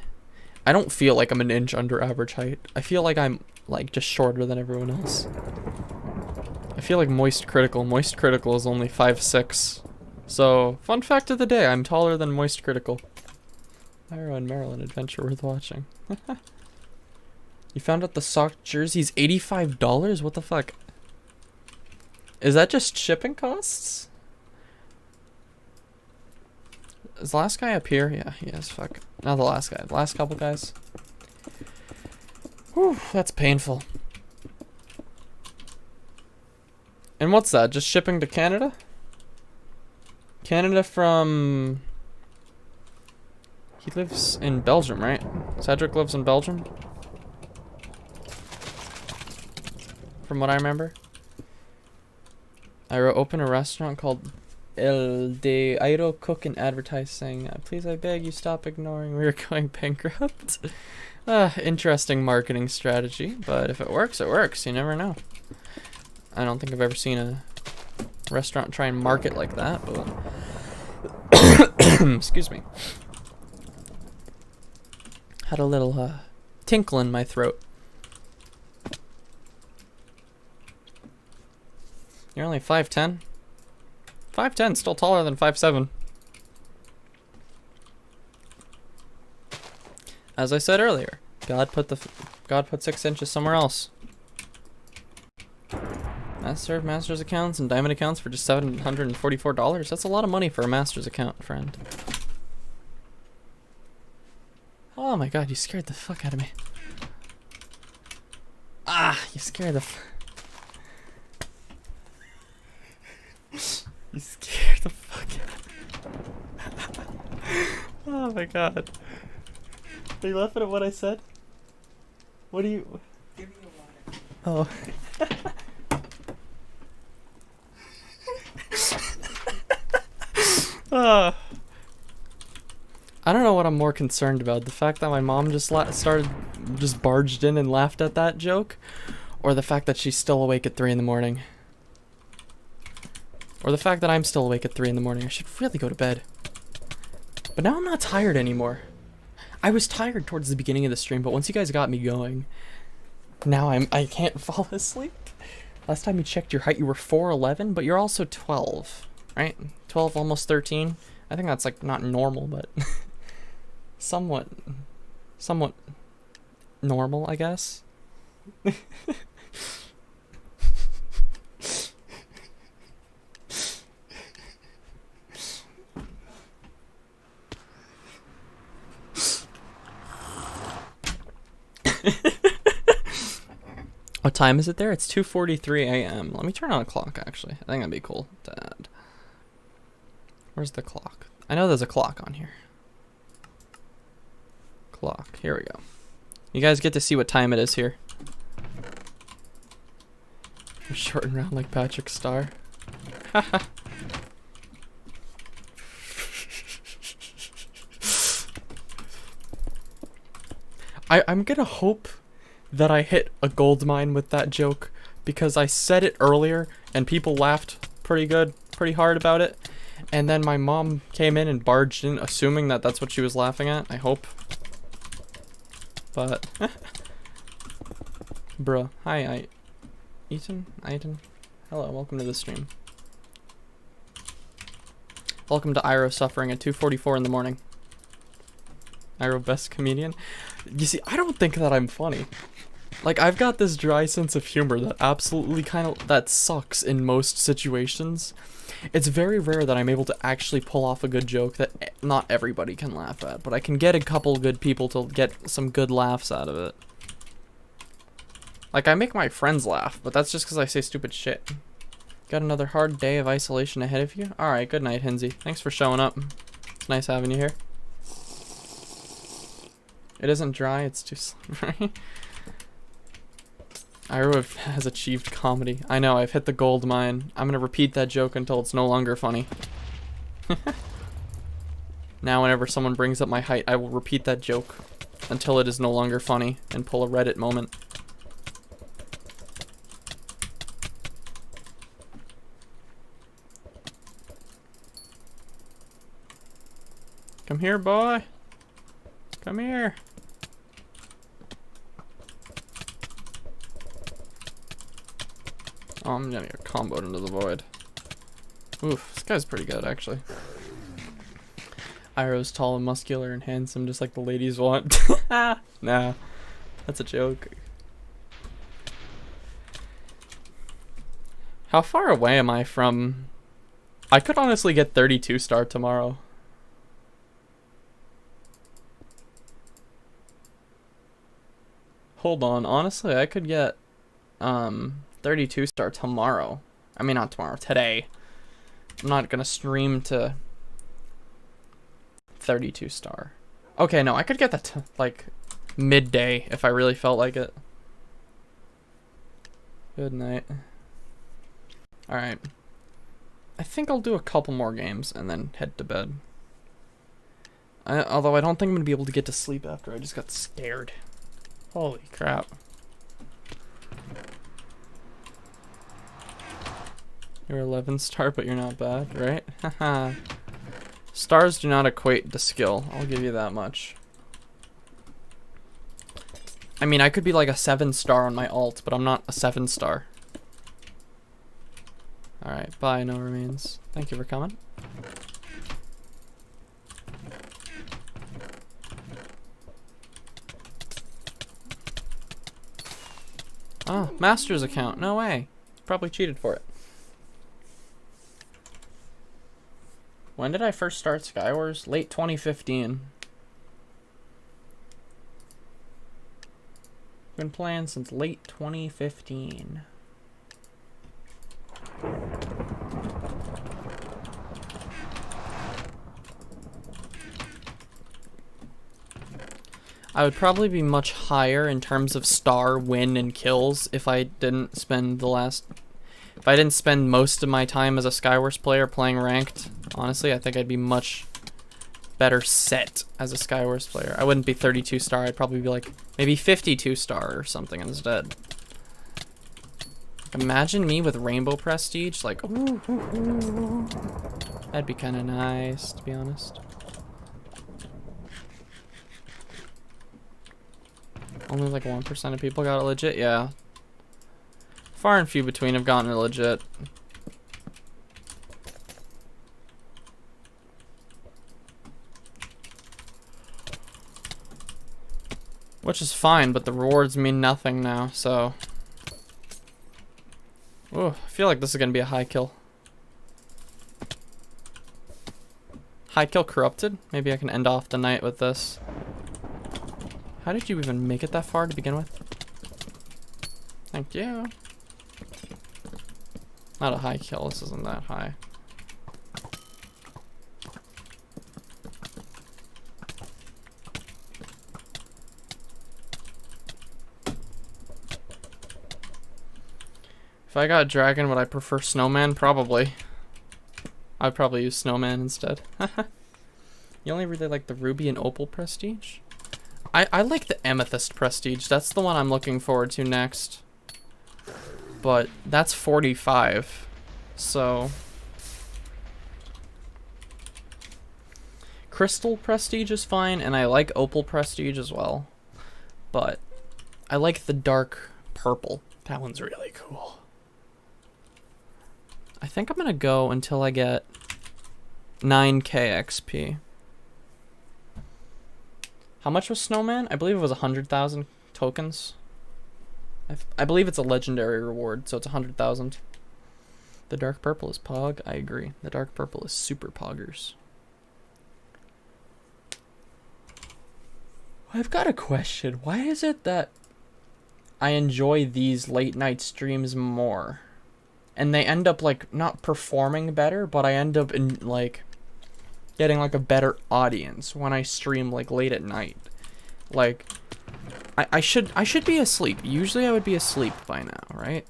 I don't feel like I'm an inch under average height. I feel like I'm like just shorter than everyone else. I feel like Moist Critical. Moist Critical is only 5'6". So, fun fact of the day, I'm taller than Moist Critical. Iro and Maryland adventure worth watching. You found out the sock jersey's $85? What the fuck? Is that just shipping costs? Is the last guy up here? Yeah, he is. Fuck. Not the last guy. The last couple guys. Whew, that's painful. And what's that? Just shipping to Canada? Canada from... He lives in Belgium, right? Cedric lives in Belgium? From what I remember. I opened a restaurant called El de Iro Cook and advertised saying, please I beg you stop ignoring, we are going bankrupt. Interesting marketing strategy, but if it works, it works. You never know. I don't think I've ever seen a restaurant try and market like that, but... Excuse me. Had a little tinkle in my throat. You're only 5'10"? 5'10", still taller than 5'7". As I said earlier, God put 6 inches somewhere else. Master's accounts and diamond accounts for just $744. That's a lot of money for a master's account, friend. Oh my god, you scared the fuck out of me. Ah, you scared the You scared the fuck out of me. Oh my god. Are you laughing at what I said? What do you... Give me a water. Oh. I don't know what I'm more concerned about. The fact that my mom just barged in and laughed at that joke, or the fact that she's still awake at 3 in the morning. Or the fact that I'm still awake at 3 in the morning. I should really go to bed. But now I'm not tired anymore. I was tired towards the beginning of the stream, but once you guys got me going, now I can't fall asleep. Last time you checked your height, you were 4'11", but you're also 12, right? 12, almost 13. I think that's like not normal, but somewhat normal, I guess. What time is it there? It's 2:43 a.m. Let me turn on a clock, actually. I think that'd be cool to add. Where's the clock? I know there's a clock on here. Clock. Here we go. You guys get to see what time it is here. I'm short and round like Patrick Star. Haha. I'm gonna hope that I hit a gold mine with that joke, because I said it earlier and people laughed pretty hard about it, and then my mom came in and barged in assuming that that's what she was laughing at. I hope. But bruh. Hi, Ethan. Hello, welcome to the stream. Welcome to Iro suffering at 2:44 in the morning. Iro best comedian. You see, I don't think that I'm funny. Like, I've got this dry sense of humor that absolutely that sucks in most situations. It's very rare that I'm able to actually pull off a good joke that not everybody can laugh at, but I can get a couple good people to get some good laughs out of it. Like, I make my friends laugh, but that's just because I say stupid shit. Got another hard day of isolation ahead of you? Alright, good night, Hinsey. Thanks for showing up. It's nice having you here. It isn't dry, it's too slippery. has achieved comedy. I know, I've hit the gold mine. I'm gonna repeat that joke until it's no longer funny. Now whenever someone brings up my height, I will repeat that joke until it is no longer funny and pull a Reddit moment. Come here, boy. Come here. Oh, I'm gonna get comboed into the void. Oof, this guy's pretty good, actually. Iroh's tall and muscular and handsome, just like the ladies want. Nah, that's a joke. How far away am I from... I could honestly get 32 star tomorrow. Hold on, honestly, I could get 32 star tomorrow. I mean, not tomorrow, today. I'm not gonna stream to 32 star. Okay, no, I could get that like midday if I really felt like it. Good night. Alright. I think I'll do a couple more games and then head to bed. Although I don't think I'm gonna be able to get to sleep after I just got scared. Holy crap. You're 11 star, but you're not bad, right? Haha. Stars do not equate to skill, I'll give you that much. I mean, I could be like a 7 star on my alt, but I'm not a 7 star. Alright, bye, no remains. Thank you for coming. Oh, master's account. No way. Probably cheated for it. When did I first start Skywars? Late 2015. Been playing since late 2015. I would probably be much higher in terms of star, win, and kills if I didn't spend if I didn't spend most of my time as a Skywars player playing ranked. Honestly, I think I'd be much better set as a Skywars player. I wouldn't be 32 star, I'd probably be like maybe 52 star or something instead. Imagine me with rainbow prestige, like, ooh. That'd be kind of nice, to be honest. Only like 1% of people got it legit? Yeah. Far and few between have gotten it legit. Which is fine, but the rewards mean nothing now, so... Ooh, I feel like this is gonna be a high kill. High kill corrupted? Maybe I can end off the night with this. How did you even make it that far to begin with? Thank you. Not a high kill, this isn't that high. If I got a dragon, would I prefer snowman? Probably. I'd probably use snowman instead. You only really like the ruby and opal prestige? I like the amethyst prestige. That's the one I'm looking forward to next. But that's 45. So crystal prestige is fine, and I like opal prestige as well. But I like the dark purple. That one's really cool. I think I'm gonna go until I get 9k XP. How much was Snowman? I believe it was 100,000 tokens. I believe it's a legendary reward, so it's 100,000. The dark purple is pog. I agree. The dark purple is super poggers. I've got a question. Why is it that I enjoy these late night streams more? And they end up like not performing better, but I end up in like getting like a better audience when I stream like late at night. Like I should be asleep. Usually I would be asleep by now, right?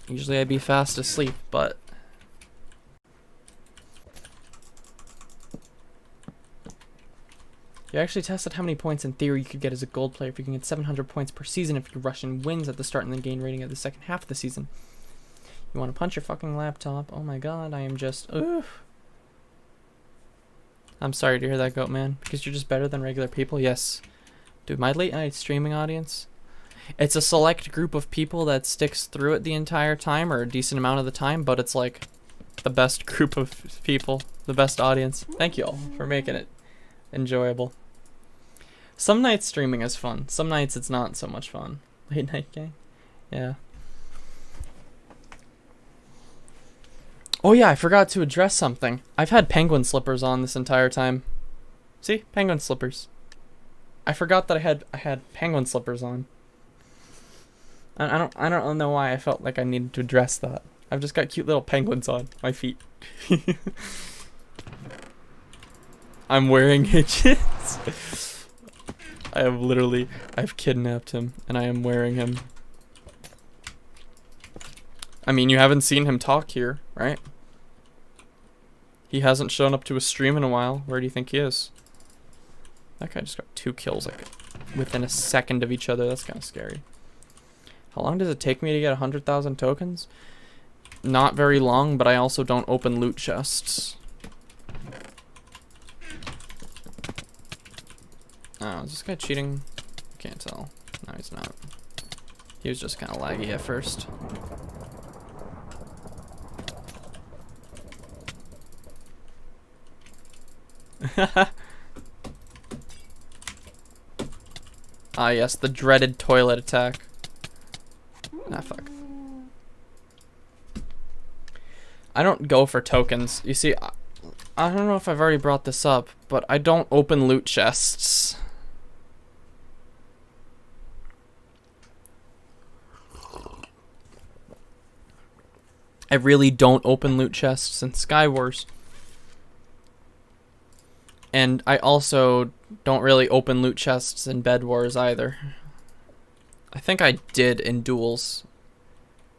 Usually I'd be fast asleep, but you actually tested how many points in theory you could get as a gold player if you can get 700 points per season if you rush in wins at the start and then gain rating at the second half of the season. You want to punch your fucking laptop? Oh my god, I am just... Oof. I'm sorry to hear that, Goat Man. Because you're just better than regular people? Yes. Dude, my late night streaming audience, it's a select group of people that sticks through it the entire time, or a decent amount of the time, but it's like the best group of people, the best audience. Thank you all for making it enjoyable. Some nights streaming is fun. Some nights it's not so much fun. Late night gang? Yeah. Oh yeah, I forgot to address something. I've had penguin slippers on this entire time. See? Penguin slippers. I forgot that I had penguin slippers on. I don't know why I felt like I needed to address that. I've just got cute little penguins on my feet. I'm wearing hitches. I've kidnapped him and I am wearing him. I mean, you haven't seen him talk here, right? He hasn't shown up to a stream in a while. Where do you think he is? That guy just got 2 kills like within a second of each other. That's kind of scary. How long does it take me to get 100,000 tokens? Not very long, but I also don't open loot chests. Oh, is this guy cheating? I can't tell. No, he's not. He was just kind of laggy at first. Ah, yes, the dreaded toilet attack. Ah, fuck. I don't go for tokens. You see, I don't know if I've already brought this up, but I don't open loot chests. I really don't open loot chests in Skywars. And I also don't really open loot chests in Bed Wars either. I think I did in duels.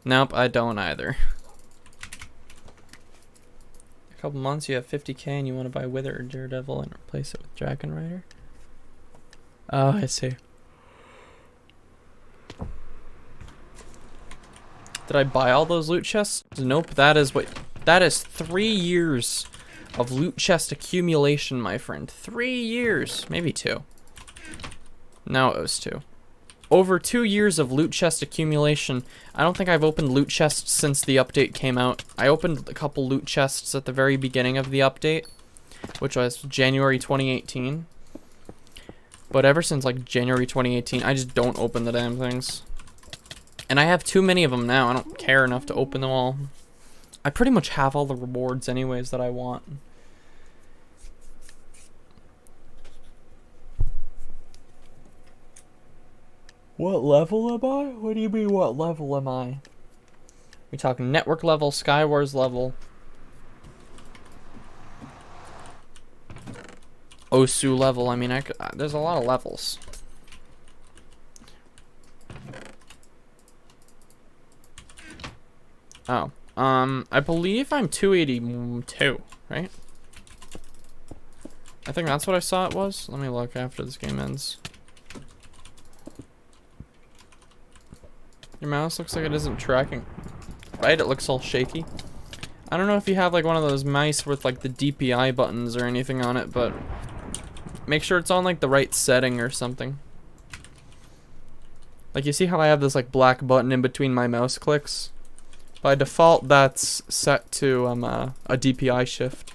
Nope, I don't either. A couple months, you have 50k and you want to buy Wither or Daredevil and replace it with Dragon Rider? Oh, I see. Did I buy all those loot chests? Nope, that is 3 years of loot chest accumulation, my friend. 3 years. Maybe 2. No, it was 2. Over 2 years of loot chest accumulation. I don't think I've opened loot chests since the update came out. I opened a couple loot chests at the very beginning of the update, which was January 2018. But ever since like January 2018, I just don't open the damn things. And I have too many of them now. I don't care enough to open them all. I pretty much have all the rewards anyways that I want. What level am I? What do you mean, what level am I? We talking network level, Skywars level, Osu level. I mean, there's a lot of levels. Oh, I believe I'm 282, right? I think that's what I saw it was. Let me look after this game ends. Your mouse looks like it isn't tracking. Right? It looks all shaky. I don't know if you have like one of those mice with like the DPI buttons or anything on it, but make sure it's on like the right setting or something. Like, you see how I have this like black button in between my mouse clicks? By default, that's set to a DPI shift.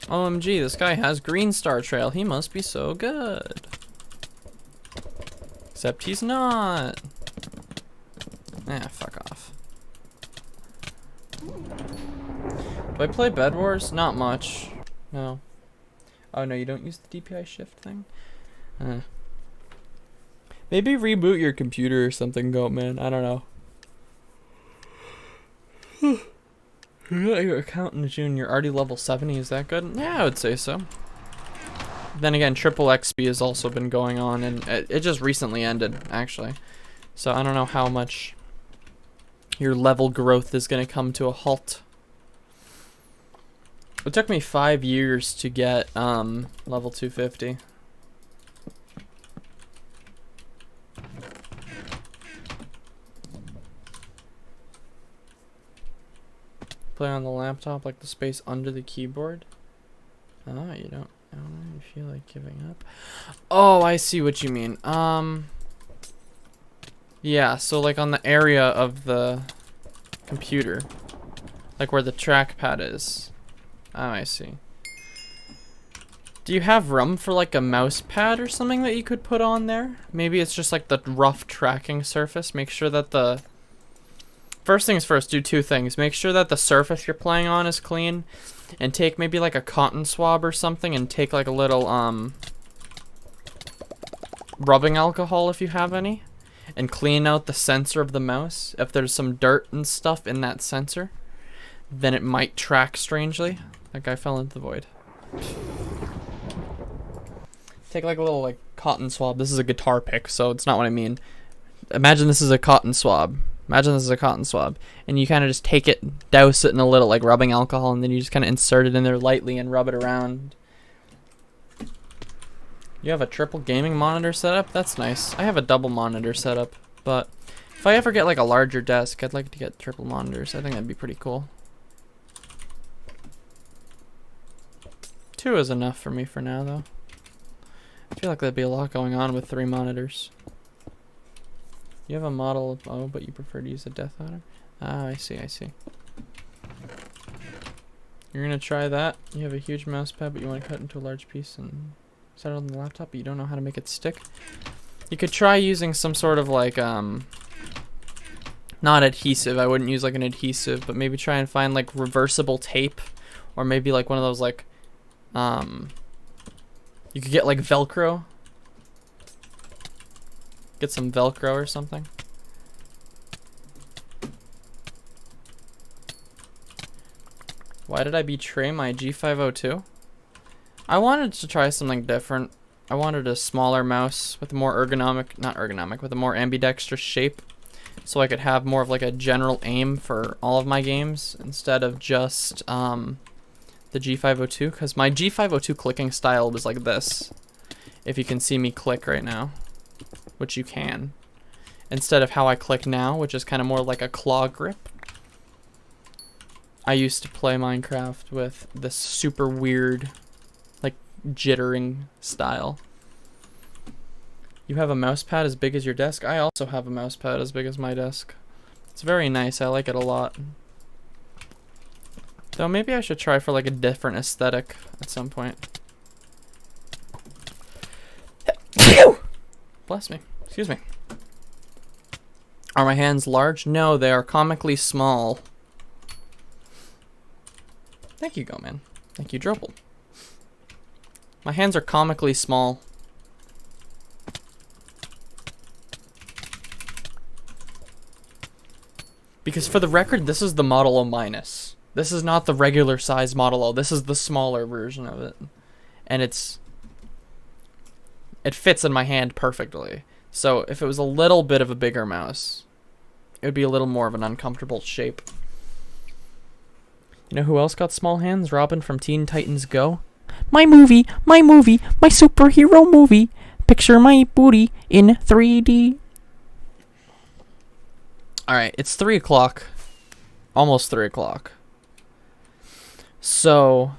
OMG, this guy has Green Star Trail. He must be so good. Except he's not. Ah, fuck off. Do I play Bed Wars? Not much. No. Oh no, you don't use the DPI shift thing? Maybe reboot your computer or something, Goat Man. I don't know. You got your account in June. You're already level 70. Is that good? Yeah, I would say so. Then again, triple XP has also been going on, and it just recently ended, actually. So I don't know how much your level growth is going to come to a halt. It took me 5 years to get level 250. Play on the laptop, like the space under the keyboard. Oh, you don't. I don't know. You feel like giving up. Oh, I see what you mean. Yeah. So like on the area of the computer, like where the trackpad is. Oh, I see. Do you have room for like a mouse pad or something that you could put on there? Maybe it's just like the rough tracking surface. Make sure that the first things first, do 2 things. Make sure that the surface you're playing on is clean, and take maybe like a cotton swab or something and take like a little rubbing alcohol if you have any, and clean out the sensor of the mouse. If there's some dirt and stuff in that sensor, then it might track strangely. That guy fell into the void. Take like a little like cotton swab. This is a guitar pick, so it's not what I mean. Imagine this is a cotton swab. Imagine this is a cotton swab, and you kind of just take it, douse it in a little like rubbing alcohol, and then you just kind of insert it in there lightly and rub it around. You have a triple gaming monitor setup? That's nice. I have a double monitor setup, but if I ever get like a larger desk, I'd like to get triple monitors. I think that'd be pretty cool. 2 is enough for me for now, though. I feel like there'd be a lot going on with 3 monitors. You have a model of O, but you prefer to use a Death Adder? Ah, I see, I see. You're gonna try that? You have a huge mouse pad, but you want to cut into a large piece and set it on the laptop, but you don't know how to make it stick? You could try using some sort of like, not adhesive, I wouldn't use like an adhesive, but maybe try and find like reversible tape, or maybe like one of those like, you could get like Velcro. Get some Velcro or something. Why did I betray my G502? I wanted to try something different. I wanted a smaller mouse with a more with a more ambidextrous shape, so I could have more of like a general aim for all of my games instead of just the G502, because my G502 clicking style was like this. If you can see me click right now, which you can, instead of how I click now, which is kind of more like a claw grip. I used to play Minecraft with this super weird, like, jittering style. You have a mouse pad as big as your desk? I also have a mouse pad as big as my desk. It's very nice. I like it a lot. Though maybe I should try for like a different aesthetic at some point. Bless me. Excuse me. Are my hands large? No, they are comically small. Thank you, Go-Man. Thank you, Dropple. My hands are comically small. Because for the record, this is the Model O minus. This is not the regular size Model O. This is the smaller version of it. And it fits in my hand perfectly. So if it was a little bit of a bigger mouse, it would be a little more of an uncomfortable shape. You know who else got small hands? Robin from Teen Titans Go. My movie, my superhero movie. Picture my booty in 3D. Alright, it's 3 o'clock. Almost 3 o'clock. So,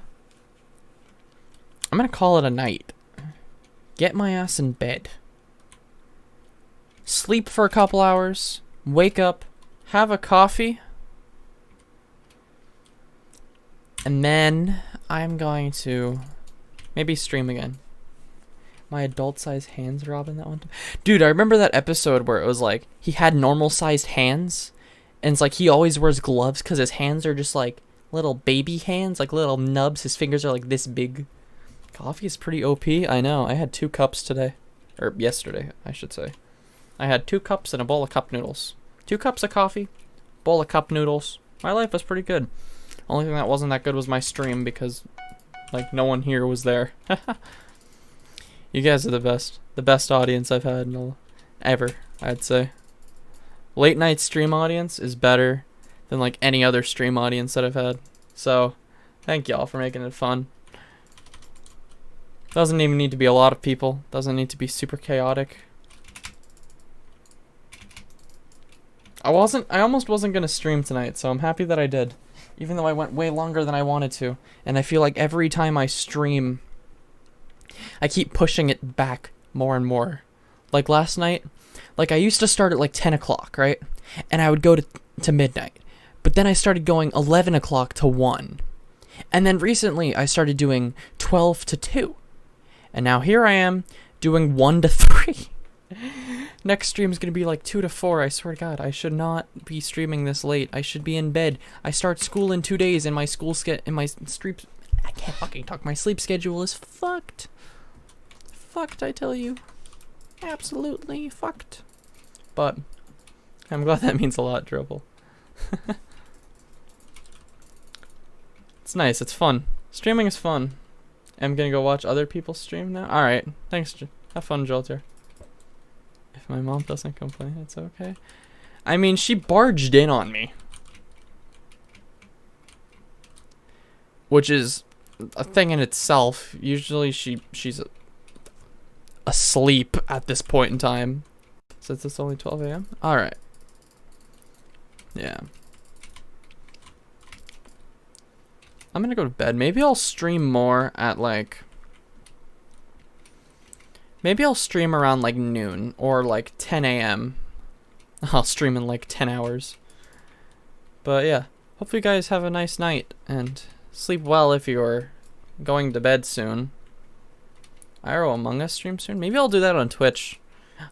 I'm gonna call it a night. Get my ass in bed. Sleep for a couple hours. Wake up. Have a coffee. And then I'm going to maybe stream again. My adult-sized hands, Robin, that one time. Dude, I remember that episode where it was like, he had normal-sized hands, and it's like he always wears gloves because his hands are just like little baby hands, like little nubs. His fingers are like this big. Coffee is pretty OP. I know. I had 2 cups today. Or yesterday, I should say. I had 2 cups and a bowl of cup noodles. 2 cups of coffee, bowl of cup noodles. My life was pretty good. Only thing that wasn't that good was my stream because, like, no one here was there. You guys are the best. The best audience I've had ever, I'd say. Late night stream audience is better than like any other stream audience that I've had. So, thank y'all for making it fun. Doesn't even need to be a lot of people. Doesn't need to be super chaotic. I almost wasn't gonna stream tonight, so I'm happy that I did. Even though I went way longer than I wanted to. And I feel like every time I stream, I keep pushing it back more and more. Like last night, like I used to start at like 10 o'clock, right? And I would go to midnight. But then I started going 11 o'clock to 1. And then recently I started doing 12 to 2. And now here I am doing 1 to 3. Next stream is going to be like 2 to 4. I swear to God, I should not be streaming this late. I should be in bed. I start school in 2 days and my I can't fucking talk. My sleep schedule is fucked. Fucked, I tell you. Absolutely fucked. But I'm glad that means a lot, Dribble. It's nice. It's fun. Streaming is fun. I'm gonna go watch other people stream now. Alright. Thanks. Have fun, Jolter. If my mom doesn't complain, it's okay. I mean, she barged in on me. Which is a thing in itself. Usually she's asleep at this point in time. Since it's only 12 a.m. Alright. Yeah. I'm gonna go to bed. Maybe I'll stream more at like... Maybe I'll stream around like noon or like 10 a.m. I'll stream in like 10 hours. But yeah, hopefully you guys have a nice night and sleep well if you're going to bed soon. Iro Among Us stream soon? Maybe I'll do that on Twitch.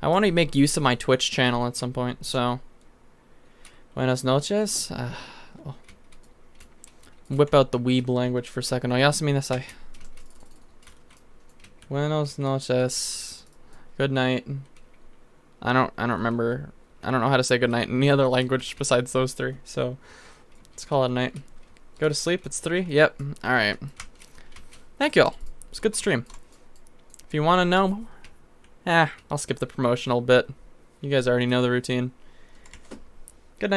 I want to make use of my Twitch channel at some point, so... Buenas noches. Whip out the weeb language for a second. Oyasumi nasai. Buenos noches. Good night. I don't remember. I don't know how to say good night in any other language besides those three. So let's call it a night. Go to sleep. It's 3. Yep. All right. Thank y'all. It was a good stream. If you want to know, I'll skip the promotional bit. You guys already know the routine.